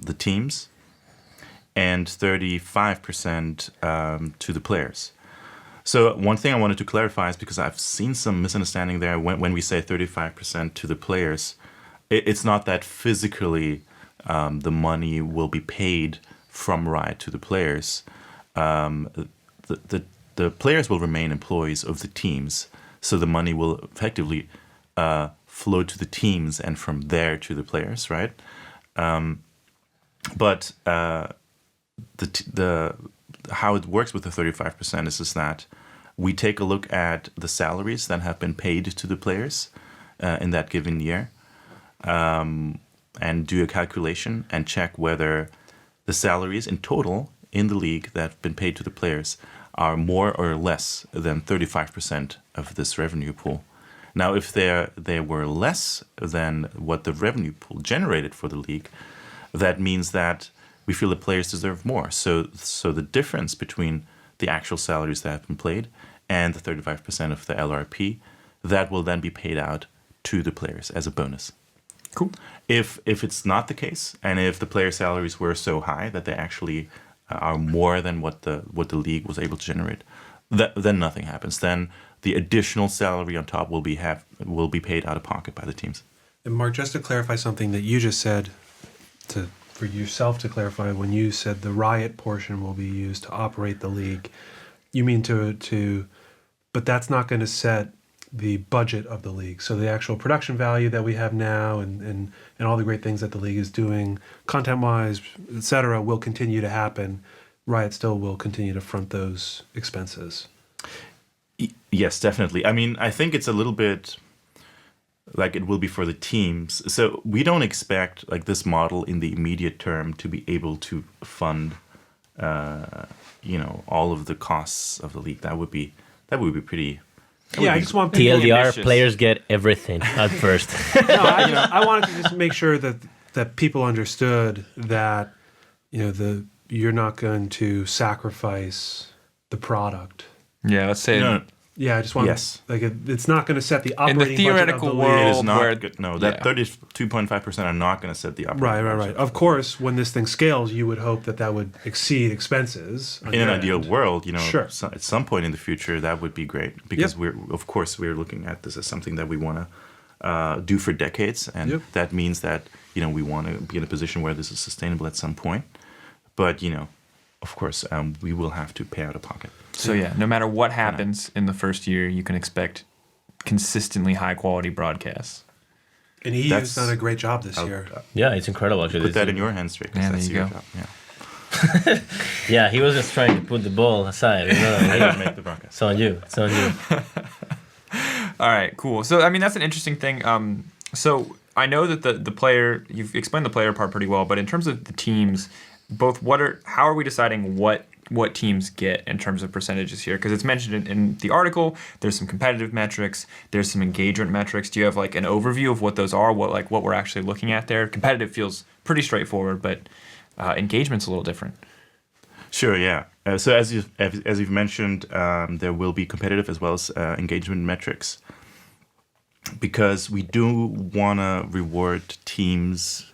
the teams, and 35% to the players. So one thing I wanted to clarify is because I've seen some misunderstanding there when we say 35% to the players, it's not that physically the money will be paid from Riot to the players. The players will remain employees of the teams, so the money will effectively flow to the teams and from there to the players, right? But how it works with the 35% is that we take a look at the salaries that have been paid to the players in that given year, and do a calculation and check whether the salaries in total in the league that have been paid to the players are more or less than 35% of this revenue pool. Now, if they were less than what the revenue pool generated for the league, that means that we feel the players deserve more. So the difference between the actual salaries that have been paid and the 35% of the LRP, that will then be paid out to the players as a bonus. Cool. If it's not the case, and if the player salaries were so high that they actually are more than what the league was able to generate, then nothing happens. Then the additional salary on top will be paid out of pocket by the teams. And Marc, just to clarify something that you just said, for yourself to clarify, when you said the Riot portion will be used to operate the league, you mean but that's not going to set the budget of the league. So the actual production value that we have now and all the great things that the league is doing, content-wise, etc., will continue to happen. Riot still will continue to front those expenses. Yes, definitely. I mean, I think it's a little bit like it will be for the teams. So we don't expect like this model in the immediate term to be able to fund, all of the costs of the league. That would be pretty Yeah, I just want people. TLDR, ambitious. players get everything at first. No, I wanted to just make sure that people understood that you're not going to sacrifice the product. Yeah, let's say No, Yeah, I just want Yes. it's not going to set the in operating the theoretical budget of the league. it is world not where good. No, that yeah. 32.5% are not going to set the operating Right. budget. Of course, when this thing scales, you would hope that would exceed expenses. on In an your ideal end. world, Sure. at some point in the future, that would be great because we're looking at this as something that we want to do for decades, and Yep. that means that we want to be in a position where this is sustainable at some point. But of course, we will have to pay out of pocket. So yeah, no matter what happens in the first year, you can expect consistently high quality broadcasts. And EU's That's- done a great job this year. Yeah, it's incredible actually. Put that in your hands, Rick. 'cause Yeah, there that's you your go. job. Yeah. Yeah, he was just trying to put the ball aside. Make the broadcast. It's on you. It's on you. All right, cool. So I mean, that's an interesting thing. So I know that the player, you've explained the player part pretty well, but in terms of the teams, how are we deciding what teams get in terms of percentages here? Because it's mentioned in the article, there's some competitive metrics, there's some engagement metrics. Do you have like an overview of what those are? What we're actually looking at there? Competitive feels pretty straightforward, but engagement's a little different. Sure, yeah. So as you've mentioned, there will be competitive as well as engagement metrics, because we do want to reward teams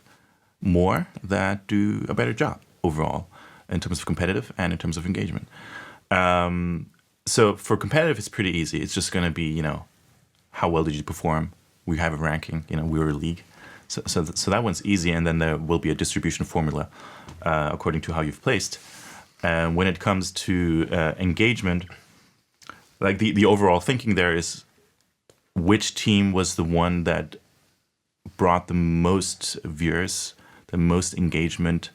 more that do a better job overall in terms of competitive and in terms of engagement. So for competitive, it's pretty easy. It's just going to be, how well did you perform? We have a ranking, we're a league. So that one's easy, and then there will be a distribution formula according to how you've placed. And when it comes to engagement, like the overall thinking there is which team was the one that brought the most viewers, the most engagement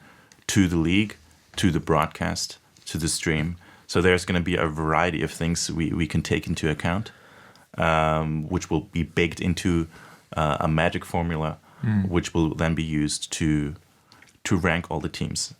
to the league, to the broadcast, to the stream. So there's going to be a variety of things we can take into account, which will be baked into a magic formula, which will then be used to rank all the teams.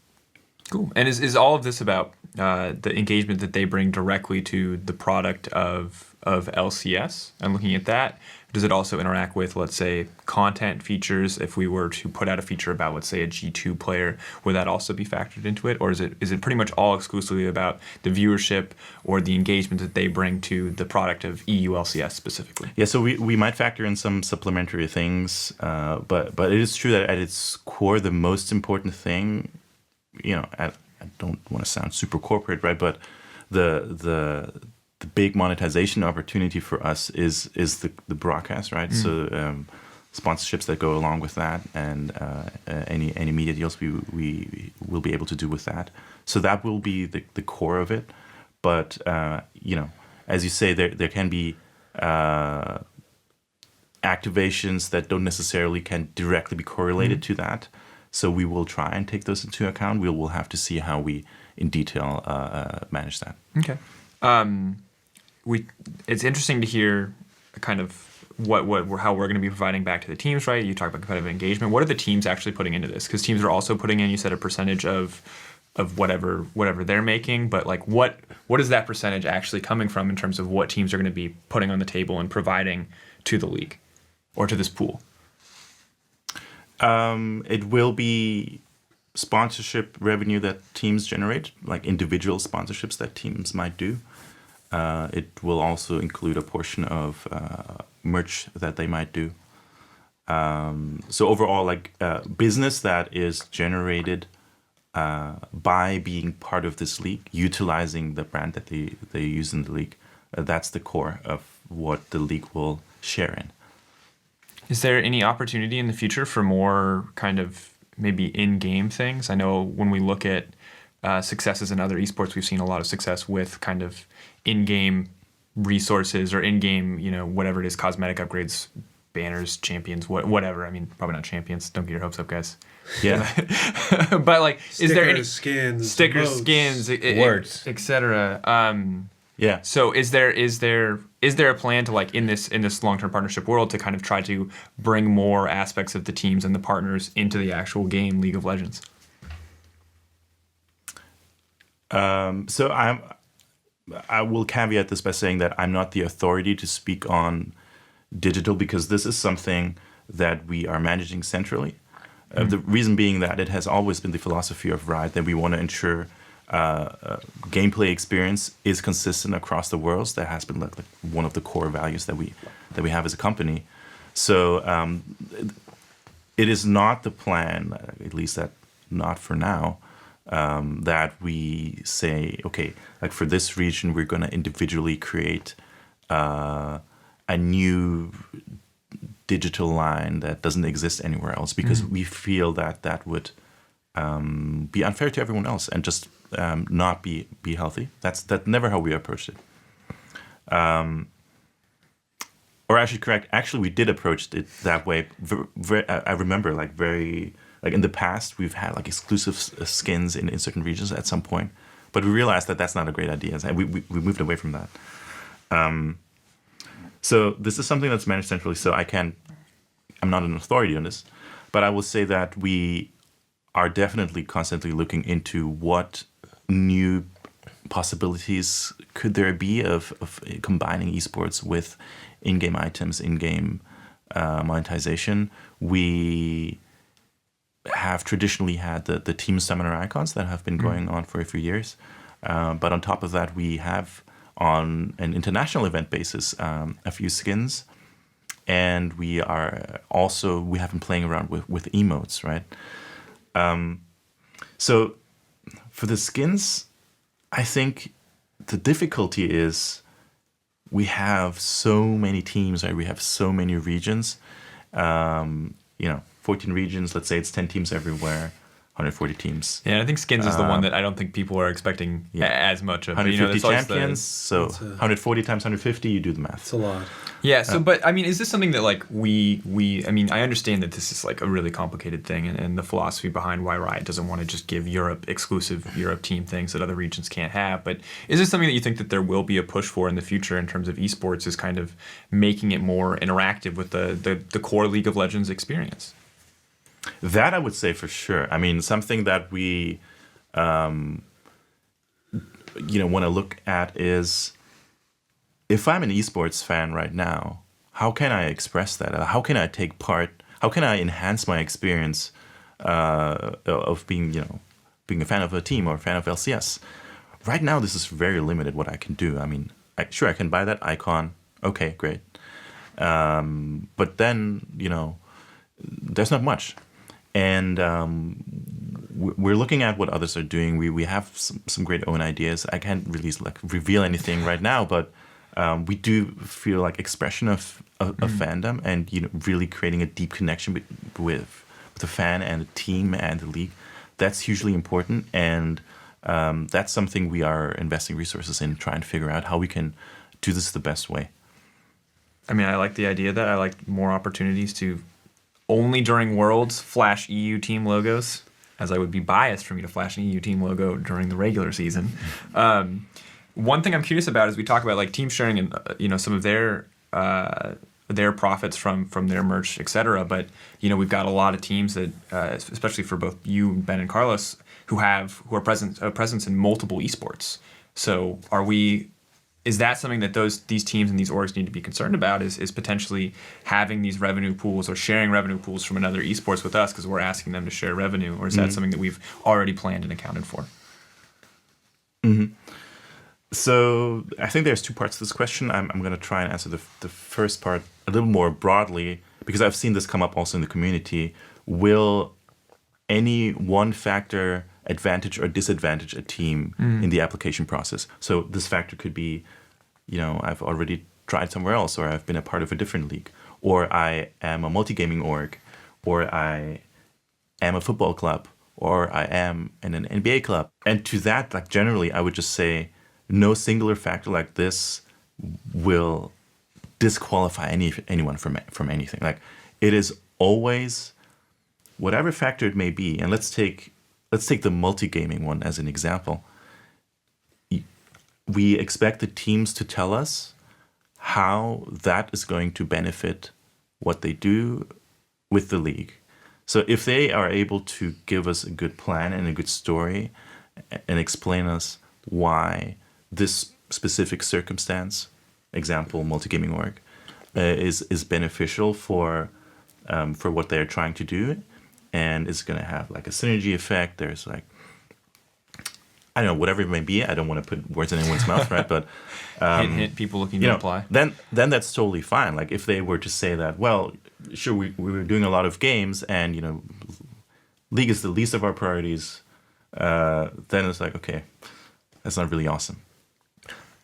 Cool. And is all of this about the engagement that they bring directly to the product of LCS? And looking at that, does it also interact with, let's say, content features? If we were to put out a feature about, let's say, a G2 player, would that also be factored into it? Or is it pretty much all exclusively about the viewership or the engagement that they bring to the product of EU LCS specifically? Yeah, so we might factor in some supplementary things, but it is true that at its core, the most important thing, I don't want to sound super corporate, right? But the big monetization opportunity for us is the broadcast, right? So sponsorships that go along with that, and any media deals we will be able to do with that. So that will be the core of it. But as you say, there can be activations that don't necessarily can directly be correlated to that. So we will try and take those into account. We will have to see how we, in detail, manage that. Okay. It's interesting to hear kind of how we're going to be providing back to the teams, right? You talk about competitive engagement. What are the teams actually putting into this? Because teams are also putting in, you said, a percentage of whatever they're making, but like what is that percentage actually coming from in terms of what teams are going to be putting on the table and providing to the league or to this pool? It will be sponsorship revenue that teams generate, like individual sponsorships that teams might do. It will also include a portion of merch that they might do. So overall, like business that is generated by being part of this league, utilizing the brand that they use in the league, that's the core of what the league will share in. Is there any opportunity in the future for more kind of maybe in-game things? I know when we look at successes in other esports, we've seen a lot of success with kind of in-game resources or in-game, whatever it is, cosmetic upgrades, banners, champions, whatever. I mean, probably not champions. Don't get your hopes up, guys. Yeah. But like, is there any skins, stickers, emotes. skins, Words, etc.? Yeah. So is there a plan to, like, in this long-term partnership world, to kind of try to bring more aspects of the teams and the partners into the actual game, League of Legends? So I will caveat this by saying that I'm not the authority to speak on digital, because this is something that we are managing centrally. The reason being that it has always been the philosophy of Riot that we want to ensure gameplay experience is consistent across the worlds. That has been like one of the core values that we have as a company. So it is not the plan, at least that not for now, that we say, okay, like for this region, we're going to individually create a new digital line that doesn't exist anywhere else, because we feel that that would be unfair to everyone else and just not be healthy. That's never how we approached it. Or I should correct. Actually, we did approach it that way. I remember, like in the past, we've had like exclusive skins in certain regions at some point, but we realized that that's not a great idea, and we moved away from that. So this is something that's managed centrally. So I'm not an authority on this, but I will say that we are definitely constantly looking into what new possibilities could there be of combining esports with in-game items, in-game monetization. We have traditionally had the team summoner icons that have been going on for a few years. But on top of that, we have on an international event basis a few skins. And we have been playing around with emotes, right? So for the skins, I think the difficulty is we have so many teams, right? We have so many regions. 14 regions, let's say it's 10 teams everywhere, 140 teams. Yeah, I think skins is the one that I don't think people are expecting as much of. 150 champions, so 140 times 150, you do the math. It's a lot. Yeah, so, but, I mean, is this something that, like, I understand that this is, like, a really complicated thing, and the philosophy behind why Riot doesn't want to just give exclusive Europe team things that other regions can't have, but is this something that you think that there will be a push for in the future in terms of esports, is kind of making it more interactive with the core League of Legends experience? That I would say for sure. I mean, something that we, want to look at is, if I'm an esports fan right now, how can I express that? How can I take part? How can I enhance my experience of being a fan of a team or a fan of LCS? Right now, this is very limited what I can do. I mean, sure, I can buy that icon. Okay, great. But then, there's not much. And we're looking at what others are doing. We have some great own ideas. I can't really reveal anything right now, but we do feel like expression of fandom and really creating a deep connection with the fan and the team and the league. That's hugely important, and that's something we are investing resources in, trying to figure out how we can do this the best way. I mean, I like the idea that I like more opportunities to only during Worlds flash EU team logos, as I would be biased for me to flash an EU team logo during the regular season. One thing I'm curious about is we talk about like team sharing and some of their profits from their merch, etc. But we've got a lot of teams that, especially for both you, Ben, and Carlos, who are presence in multiple esports. So is that something that these teams and these orgs need to be concerned about? Is potentially having these revenue pools or sharing revenue pools from another esports with us because we're asking them to share revenue, or is that something that we've already planned and accounted for? Mm-hmm. So I think there's two parts to this question. I'm going to try and answer the first part a little more broadly, because I've seen this come up also in the community. Will any one factor advantage or disadvantage a team in the application process? So this factor could be, I've already tried somewhere else, or I've been a part of a different league, or I am a multi-gaming org, or I am a football club, or I am in an NBA club. And to that, generally, I would just say no singular factor like this will disqualify anyone from anything. It is always, whatever factor it may be, and let's take the multi-gaming one as an example. We expect the teams to tell us how that is going to benefit what they do with the league. So if they are able to give us a good plan and a good story and explain us why this specific circumstance, example multi-gaming org, is beneficial for what they're trying to do, and it's going to have like a synergy effect. There's like, I don't know, whatever it may be. I don't want to put words in anyone's mouth, right? But hint, people looking to apply. Then that's totally fine. Like if they were to say that, well, sure, we were doing a lot of games, and League is the least of our priorities. Then it's like, okay, that's not really awesome.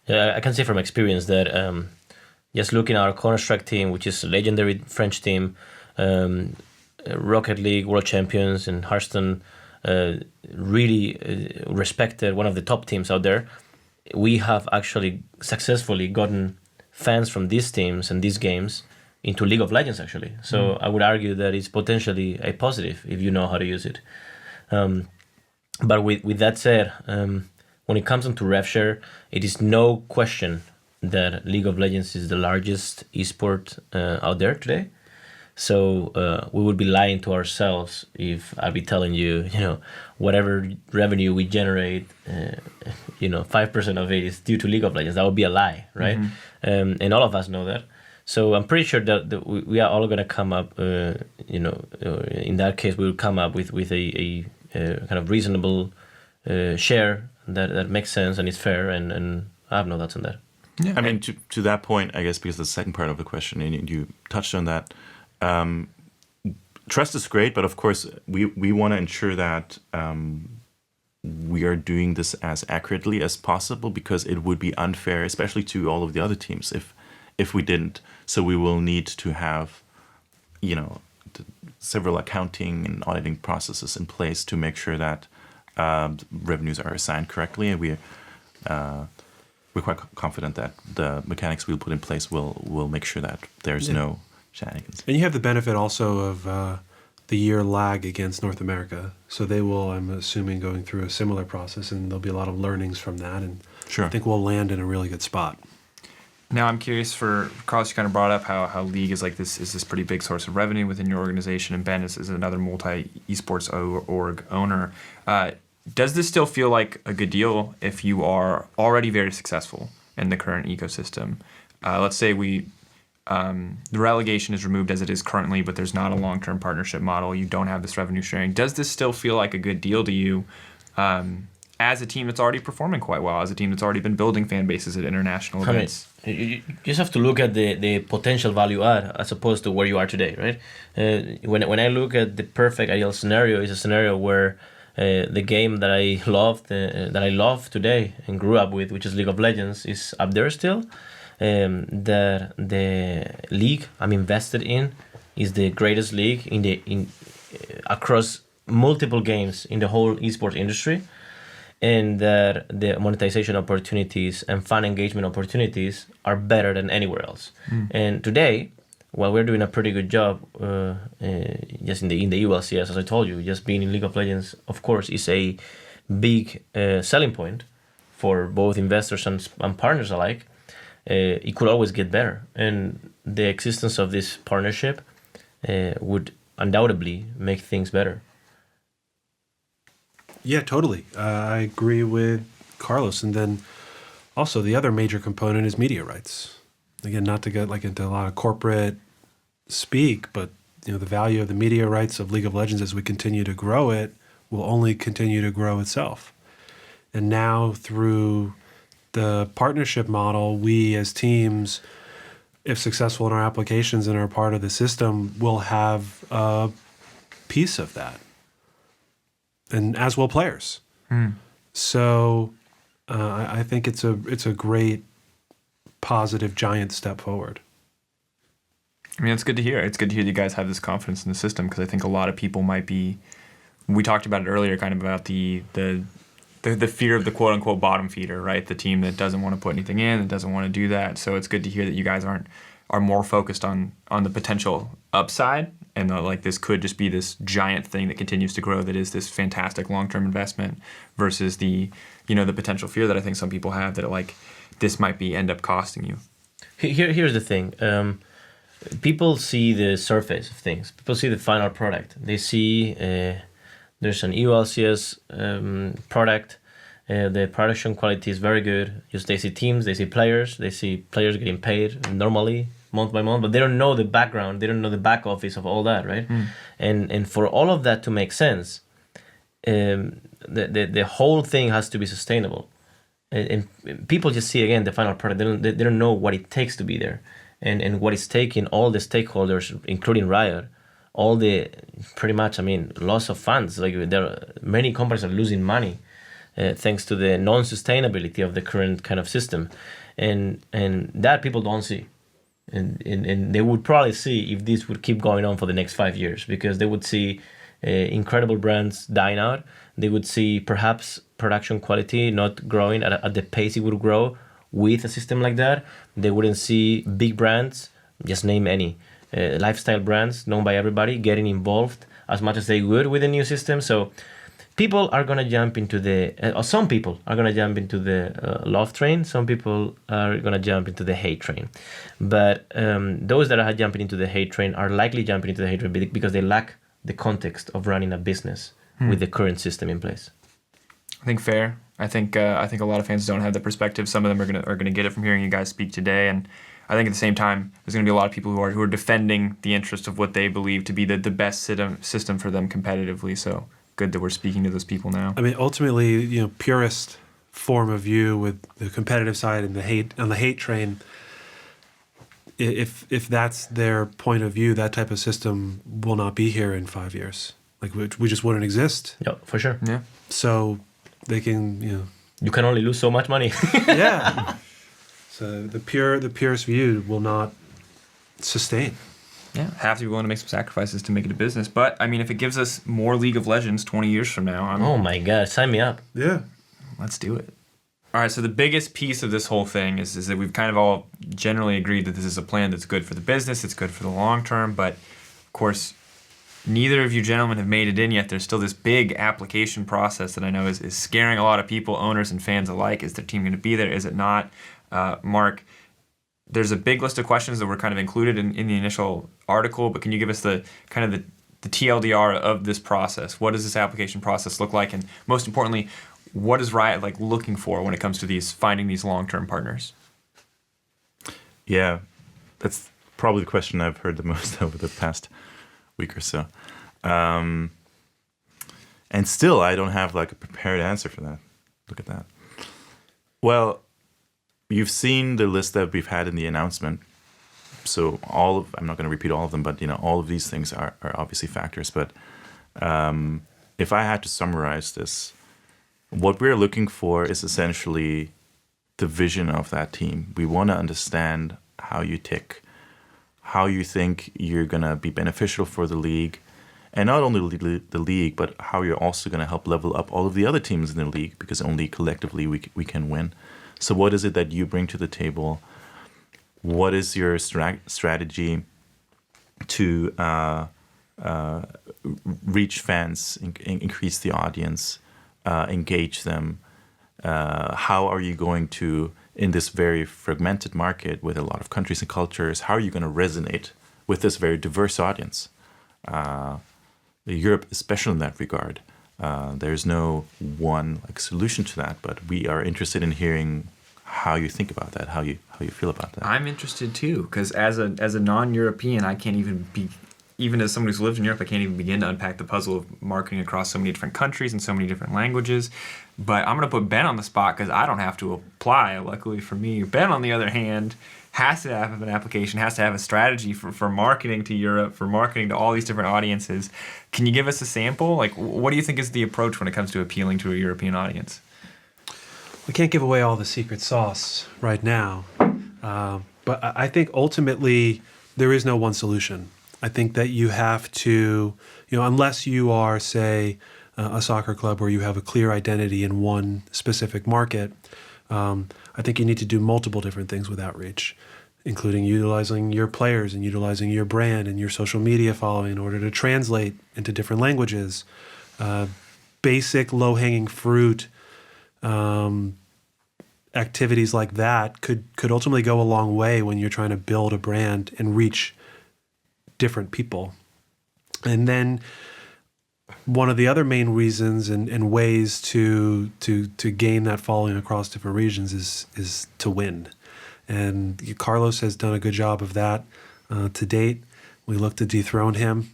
Yeah, I can say from experience that just looking at our Counter-Strike team, which is a legendary French team, Rocket League World Champions and Hearthstone, really respected, one of the top teams out there. We have actually successfully gotten fans from these teams and these games into League of Legends, actually. So I would argue that it's potentially a positive if you know how to use it. But with that said, when it comes into rev share, it is no question that League of Legends is the largest esport out there today. So we would be lying to ourselves if I'd be telling you, whatever revenue we generate, 5% of it is due to League of Legends. That would be a lie, right? And all of us know that. So I'm pretty sure that we are all going to come up, in that case, we will come up with a kind of reasonable share that makes sense and is fair, and I have no doubts on that. Yeah. I mean, to that point, I guess, because the second part of the question, and you touched on that, trust is great, but of course, we want to ensure that we are doing this as accurately as possible, because it would be unfair, especially to all of the other teams, if we didn't. So we will need to have, several accounting and auditing processes in place to make sure that revenues are assigned correctly, and we're quite confident that the mechanics we'll put in place will make sure that there's no shenanigans. And you have the benefit also of the year lag against North America. So they will, I'm assuming, going through a similar process, and there'll be a lot of learnings from that. And sure. I think we'll land in a really good spot. Now I'm curious for Carlos, you kind of brought up how League is this pretty big source of revenue within your organization, and Ben is another multi-esports org owner. Does this still feel like a good deal if you are already very successful in the current ecosystem? Let's say the relegation is removed as it is currently, but there's not a long-term partnership model. You don't have this revenue sharing. Does this still feel like a good deal to you as a team that's already performing quite well, as a team that's already been building fan bases at international events? You just have to look at the potential value add as opposed to where you are today, right? When I look at the perfect ideal scenario, is a scenario where the game that I love today and grew up with, which is League of Legends, is up there still. The league I'm invested in is the greatest league across multiple games in the whole esports industry, and that the monetization opportunities and fan engagement opportunities are better than anywhere else. And today, while we're doing a pretty good job, just in the EU LCS, as I told you, just being in League of Legends, of course, is a big selling point for both investors and partners alike. It could always get better, and the existence of this partnership would undoubtedly make things better. Yeah, totally. I agree with Carlos. And then also the other major component is media rights. Again, not to get into a lot of corporate speak, but the value of the media rights of League of Legends as we continue to grow it will only continue to grow itself. And now through the partnership model, we as teams, if successful in our applications and are part of the system, will have a piece of that. And as will players. So I think it's a great, positive, giant step forward. I mean, it's good to hear. It's good to hear that you guys have this confidence in the system, because I think a lot of people might be. We talked about it earlier, kind of about the fear of the quote unquote bottom feeder, right? The team that doesn't want to put anything in, that doesn't want to do that. So it's good to hear that you guys are more focused on the potential upside, and this could just be this giant thing that continues to grow, that is this fantastic long-term investment, versus the potential fear that I think some people have, that this might end up costing you. Here's the thing. People see the surface of things. People see the final product. They see there's an EU LCS product, The production quality is very good. Just they see teams, they see players getting paid normally month by month, but they don't know the background, they don't know the back office of all that, right? And for all of that to make sense, the whole thing has to be sustainable. And people just see again the final product. They don't know what it takes to be there, and what it's taking all the stakeholders, including Riot, all the pretty much. I mean, loss of funds. Like many companies are losing money thanks to the non-sustainability of the current kind of system, and that people don't see. And they would probably see if this would keep going on for the next 5 years, because they would see incredible brands dying out. They would see perhaps production quality not growing at the pace it would grow with a system like that. They wouldn't see big brands, just name any, lifestyle brands known by everybody, getting involved as much as they would with the new system. So people are going to jump into some people are going to jump into the love train. Some people are going to jump into the hate train. But those that are jumping into the hate train are likely jumping into the hate train because they lack the context of running a business with the current system in place. I think fair. I think a lot of fans don't have the perspective. Some of them are gonna get it from hearing you guys speak today, and I think at the same time there's gonna be a lot of people who are defending the interest of what they believe to be the best system for them competitively. So good that we're speaking to those people now. I mean, ultimately, purest form of view with the competitive side and the hate train. If that's their point of view, that type of system will not be here in 5 years. Like we just wouldn't exist. Yeah, for sure. Yeah. So they can, You can only lose so much money. yeah. So the purest view will not sustain. Yeah, have to be willing to make some sacrifices to make it a business. But I mean, if it gives us more League of Legends 20 years from now, oh my God, sign me up. Yeah. Let's do it. All right, so the biggest piece of this whole thing is that we've kind of all generally agreed that this is a plan that's good for the business, it's good for the long term, but of course, neither of you gentlemen have made it in yet. There's still this big application process that I know is scaring a lot of people, owners and fans alike. Is their team going to be there? Is it not? Marc, there's a big list of questions that were kind of included in the initial article, but can you give us the TLDR of this process? What does this application process look like? And most importantly, what is Riot looking for when it comes to finding these long-term partners? Yeah, that's probably the question I've heard the most over the past week or so. And still, I don't have a prepared answer for that. Look at that. Well, you've seen the list that we've had in the announcement. So I'm not going to repeat all of them, but all of these things are obviously factors. But if I had to summarize this, what we're looking for is essentially the vision of that team. We want to understand how you tick, how you think you're going to be beneficial for the league, and not only the league, but how you're also going to help level up all of the other teams in the league, because only collectively we can win. So what is it that you bring to the table? What is your strategy to reach fans, increase the audience, engage them? How are you going to, in this very fragmented market with a lot of countries and cultures, how are you going to resonate with this very diverse audience? Europe, especially in that regard, there's no one solution to that, but we are interested in hearing how you think about that, how you feel about that. I'm interested too, because as a non-European, I can't even as someone who's lived in Europe, I can't even begin to unpack the puzzle of marketing across so many different countries and so many different languages. But I'm going to put Ben on the spot because I don't have to apply, luckily for me. Ben, on the other hand, has to have an application, has to have a strategy for marketing to Europe, for marketing to all these different audiences. Can you give us a sample? What do you think is the approach when it comes to appealing to a European audience? We can't give away all the secret sauce right now. But I think ultimately there is no one solution. I think that you have to, unless you are, say, a soccer club where you have a clear identity in one specific market, I think you need to do multiple different things with outreach, including utilizing your players and utilizing your brand and your social media following in order to translate into different languages. Basic low-hanging fruit activities like that could ultimately go a long way when you're trying to build a brand and reach different people. And then one of the other main reasons and ways to gain that following across different regions is to win. And Carlos has done a good job of that to date. We look to dethrone him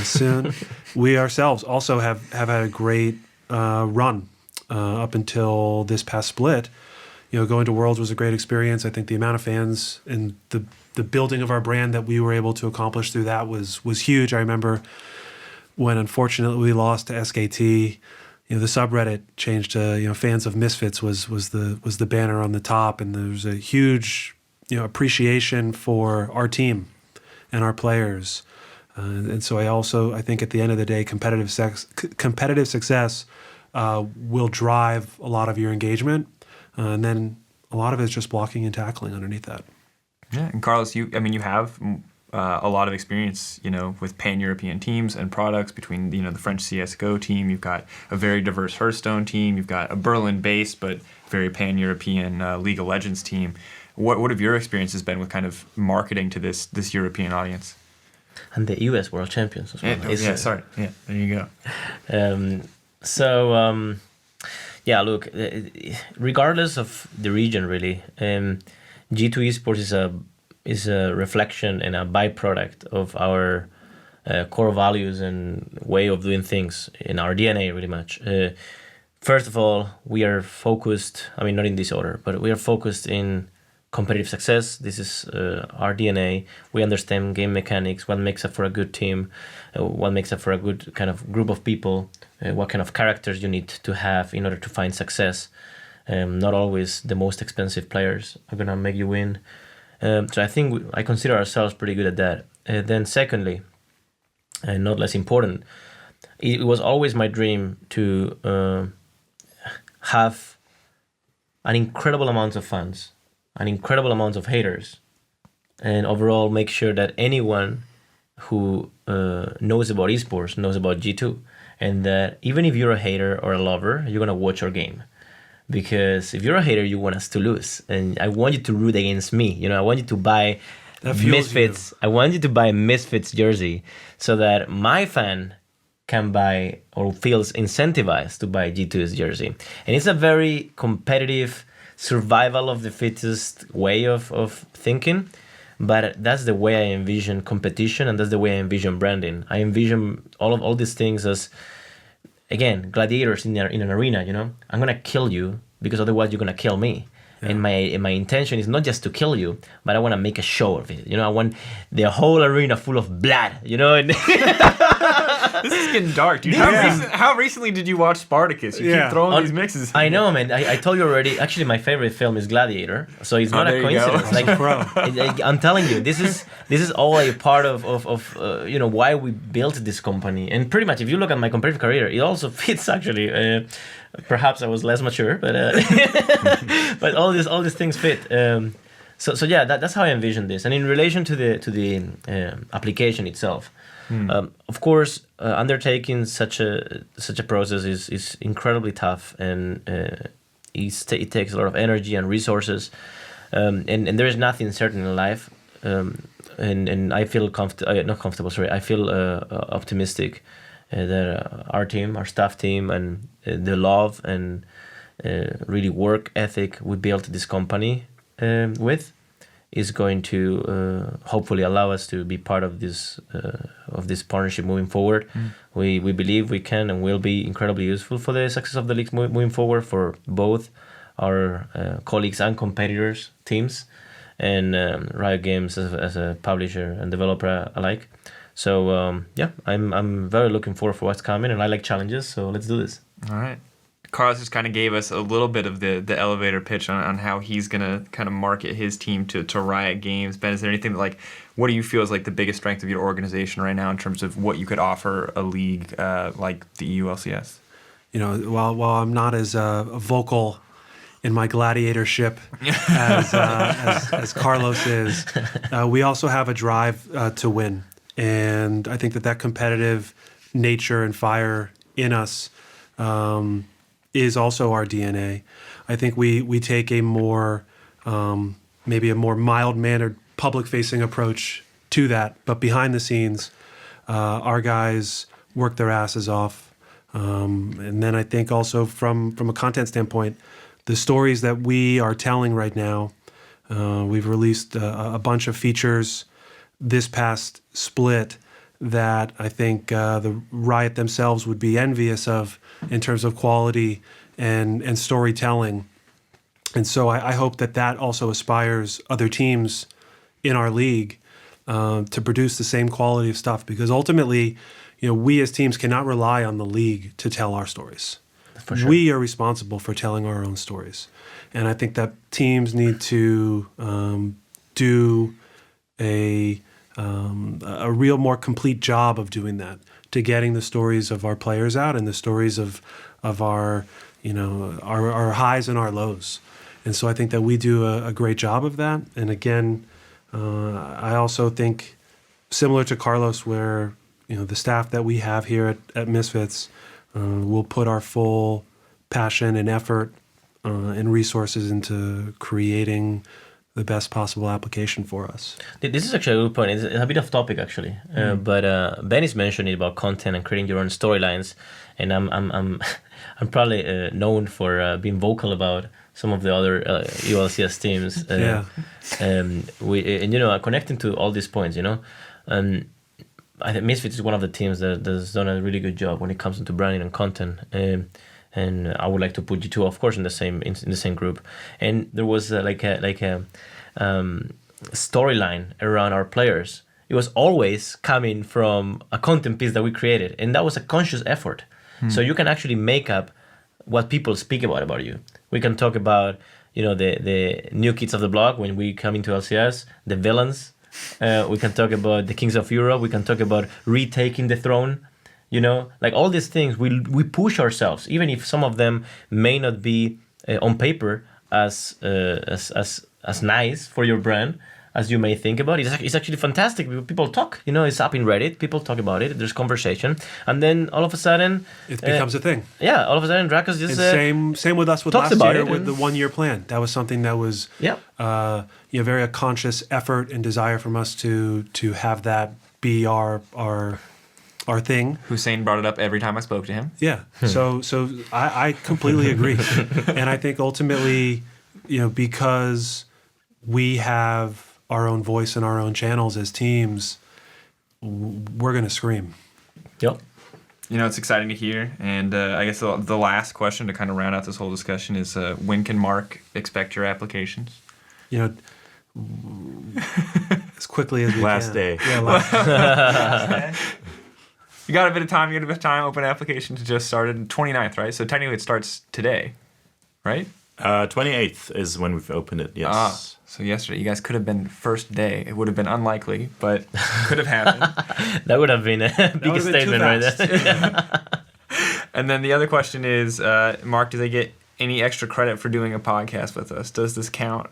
soon. We ourselves also have had a great run up until this past split. Going to Worlds was a great experience. I think the amount of fans and the building of our brand that we were able to accomplish through that was huge. I remember when unfortunately we lost to SKT. The subreddit changed to fans of Misfits was the banner on the top, and there was a huge appreciation for our team and our players, and so I think at the end of the day, competitive success will drive a lot of your engagement, and then a lot of it is just blocking and tackling underneath that. Yeah, and Carlos, you have a lot of experience, with pan-European teams and products between, the French CSGO team. You've got a very diverse Hearthstone team. You've got a Berlin-based but very pan-European League of Legends team. What have your experiences been with kind of marketing to this European audience? And the US World Champions as well. Sorry. Yeah, there you go. Look, regardless of the region, really, G2 Esports is a reflection and a byproduct of our core values and way of doing things in our DNA, really much. First of all, we are focused, not in this order, but we are focused in competitive success. This is our DNA. We understand game mechanics, what makes up for a good team, what makes up for a good kind of group of people, what kind of characters you need to have in order to find success. Not always the most expensive players are going to make you win. So I think I consider ourselves pretty good at that. Then secondly, and not less important, it was always my dream to have an incredible amount of fans, an incredible amount of haters, and overall make sure that anyone who knows about esports knows about G2, and that even if you're a hater or a lover, you're going to watch our game. Because if you're a hater, you want us to lose, and I want you to root against me. I want you to buy Misfits. I want you to buy Misfits jersey so that my fan can buy or feels incentivized to buy G2's jersey. And it's a very competitive, survival of the fittest way of thinking, but that's the way I envision competition, and that's the way I envision branding. I envision all these things as, again, gladiators in an arena. I'm gonna kill you because otherwise you're gonna kill me. Yeah. And my intention is not just to kill you, but I want to make a show of it. I want the whole arena full of blood. And this is getting dark, dude. How recently did you watch Spartacus? You keep throwing these mixes. I know, man. I told you already. Actually, my favorite film is Gladiator, so it's not a coincidence. I'm telling you, this is all a part of why we built this company. And pretty much, if you look at my competitive career, it also fits actually. Perhaps I was less mature, but but all these things fit. So yeah, that's how I envision this. And in relation to the application itself. Of course, undertaking such a process is incredibly tough, and it takes a lot of energy and resources, and there is nothing certain in life, and I feel not comfortable. Sorry, I feel optimistic that our team, our staff team, and the love and really work ethic we built this company with is going to hopefully allow us to be part of this partnership moving forward. We believe we can and will be incredibly useful for the success of the league moving forward for both our colleagues and competitors teams, and Riot Games as a publisher and developer alike. So I'm very looking forward for what's coming, and I like challenges, so let's do this. All right. Carlos just kind of gave us a little bit of the elevator pitch on how he's going to kind of market his team to Riot Games. Ben, is there anything what do you feel is the biggest strength of your organization right now in terms of what you could offer a league like the EU LCS? While I'm not as vocal in my gladiatorship as Carlos is, we also have a drive to win. And I think that competitive nature and fire in us is also our DNA. I think we take a more, maybe a more mild-mannered, public-facing approach to that. But behind the scenes, our guys work their asses off. And then I think also from a content standpoint, the stories that we are telling right now, we've released a bunch of features this past split that I think the Riot themselves would be envious of in terms of quality and storytelling. And so I hope that also aspires other teams in our league to produce the same quality of stuff, because ultimately, we as teams cannot rely on the league to tell our stories. For sure. We are responsible for telling our own stories. And I think that teams need to do a real more complete job of doing that, to getting the stories of our players out and the stories of our our highs and our lows. And so I think that we do a great job of that. And again, I also think, similar to Carlos, where the staff that we have here at Misfits will put our full passion and effort and resources into creating the best possible application for us. This is actually a good point. It's a bit off topic, actually. But Ben is mentioning about content and creating your own storylines, and I'm probably known for being vocal about some of the other EU LCS teams. Connecting to all these points, I think Misfits is one of the teams that has done a really good job when it comes into branding and content. And I would like to put G2, of course, in the same group. And there was a storyline around our players. It was always coming from a content piece that we created, and that was a conscious effort. So you can actually make up what people speak about you. We can talk about the new kids of the block when we come into LCS, the villains. We can talk about the kings of Europe. We can talk about retaking the throne. All these things, we push ourselves, even if some of them may not be on paper as nice for your brand as you may think about. It's actually fantastic. People talk. It's up in Reddit. People talk about it. There's conversation, and then all of a sudden it becomes a thing. Yeah, all of a sudden Drakos just same with us with talks last about year it with the 1 year plan. That was something that was very a conscious effort and desire from us to have that be our thing. Hussein brought it up every time I spoke to him. Yeah. So I completely agree. And I think ultimately, because we have our own voice and our own channels as teams, we're going to scream. Yep. It's exciting to hear. And I guess the last question to kind of round out this whole discussion is, when can Marc expect your applications? As quickly as we Last can. day. Yeah, last day. You got a bit of time. Open applications just started 29th, right? So technically it starts today, right? 28th is when we've opened it, yes. So yesterday. You guys could have been first day. It would have been unlikely, but could have happened. That would have been a big statement right there. Yeah. And then the other question is, Marc, do they get any extra credit for doing a podcast with us? Does this count?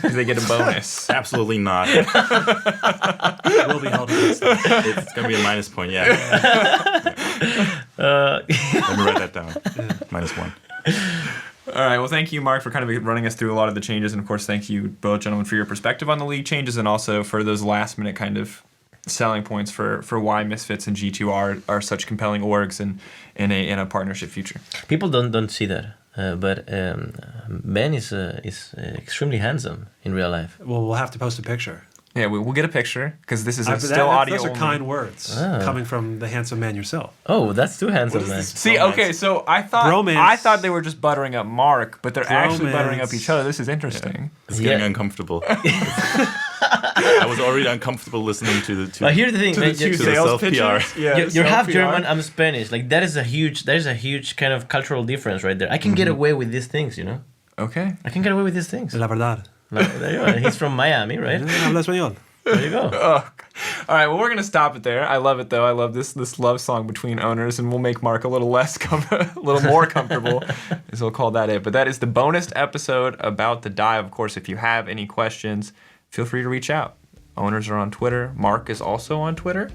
Do they get a bonus? Absolutely not. It will be held against them. It's going to be a minus point, yeah. Let me write that down. -1. All right. Well, thank you, Marc, for kind of running us through a lot of the changes. And, of course, thank you both, gentlemen, for your perspective on the league changes and also for those last-minute kind of selling points for why Misfits and G2 are such compelling orgs in a partnership future. People don't see that. But Ben is extremely handsome in real life. Well, we'll have to post a picture. Yeah, we'll get a picture because this is still audio Those are only. kind words coming from the handsome man yourself. Oh, that's too handsome, man. See, okay, so I thought they were just buttering up Marc, but they're actually buttering up each other. This is interesting. Yeah. It's getting uncomfortable. I was already uncomfortable listening to the two. But here's the thing, man, two sales pitches. Yeah, you're half German. I'm Spanish. Like that is a huge kind of cultural difference right there. I can get away with these things, Okay. I can get away with these things. La verdad. There you are. He's from Miami, right? Habla español. There you go. All right, well, we're going to stop it there. I love it, though. I love this love song between owners, and we'll make Marc a little more comfortable, as we'll call that it. But that is the bonus episode about the dive. Of course, if you have any questions, feel free to reach out. Owners are on Twitter. Marc is also on Twitter.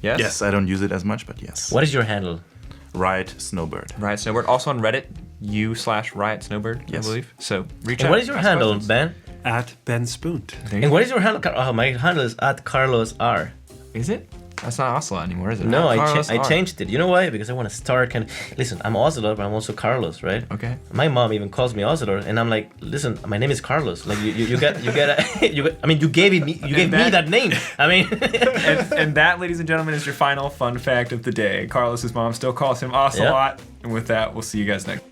Yes? Yes, I don't use it as much, but yes. What is your handle? Riot Snowbird. Riot Snowbird. Also on Reddit, u/Riot Snowbird, yes. I believe. So reach out. And what is your handle, questions. Ben? At Ben Spoont. And what is your handle? Oh, my handle is @CarlosR. Is it? That's not Ocelote anymore, is it? No, Carlos I R. changed it. You know why? Because I want to start kind of... Listen, I'm Ocelote, but I'm also Carlos, right? Okay. My mom even calls me Ocelote, and I'm like, listen, my name is Carlos. Like you get I mean, you gave me that name. I mean, And that, ladies and gentlemen, is your final fun fact of the day. Carlos's mom still calls him Ocelote. And with that, we'll see you guys next.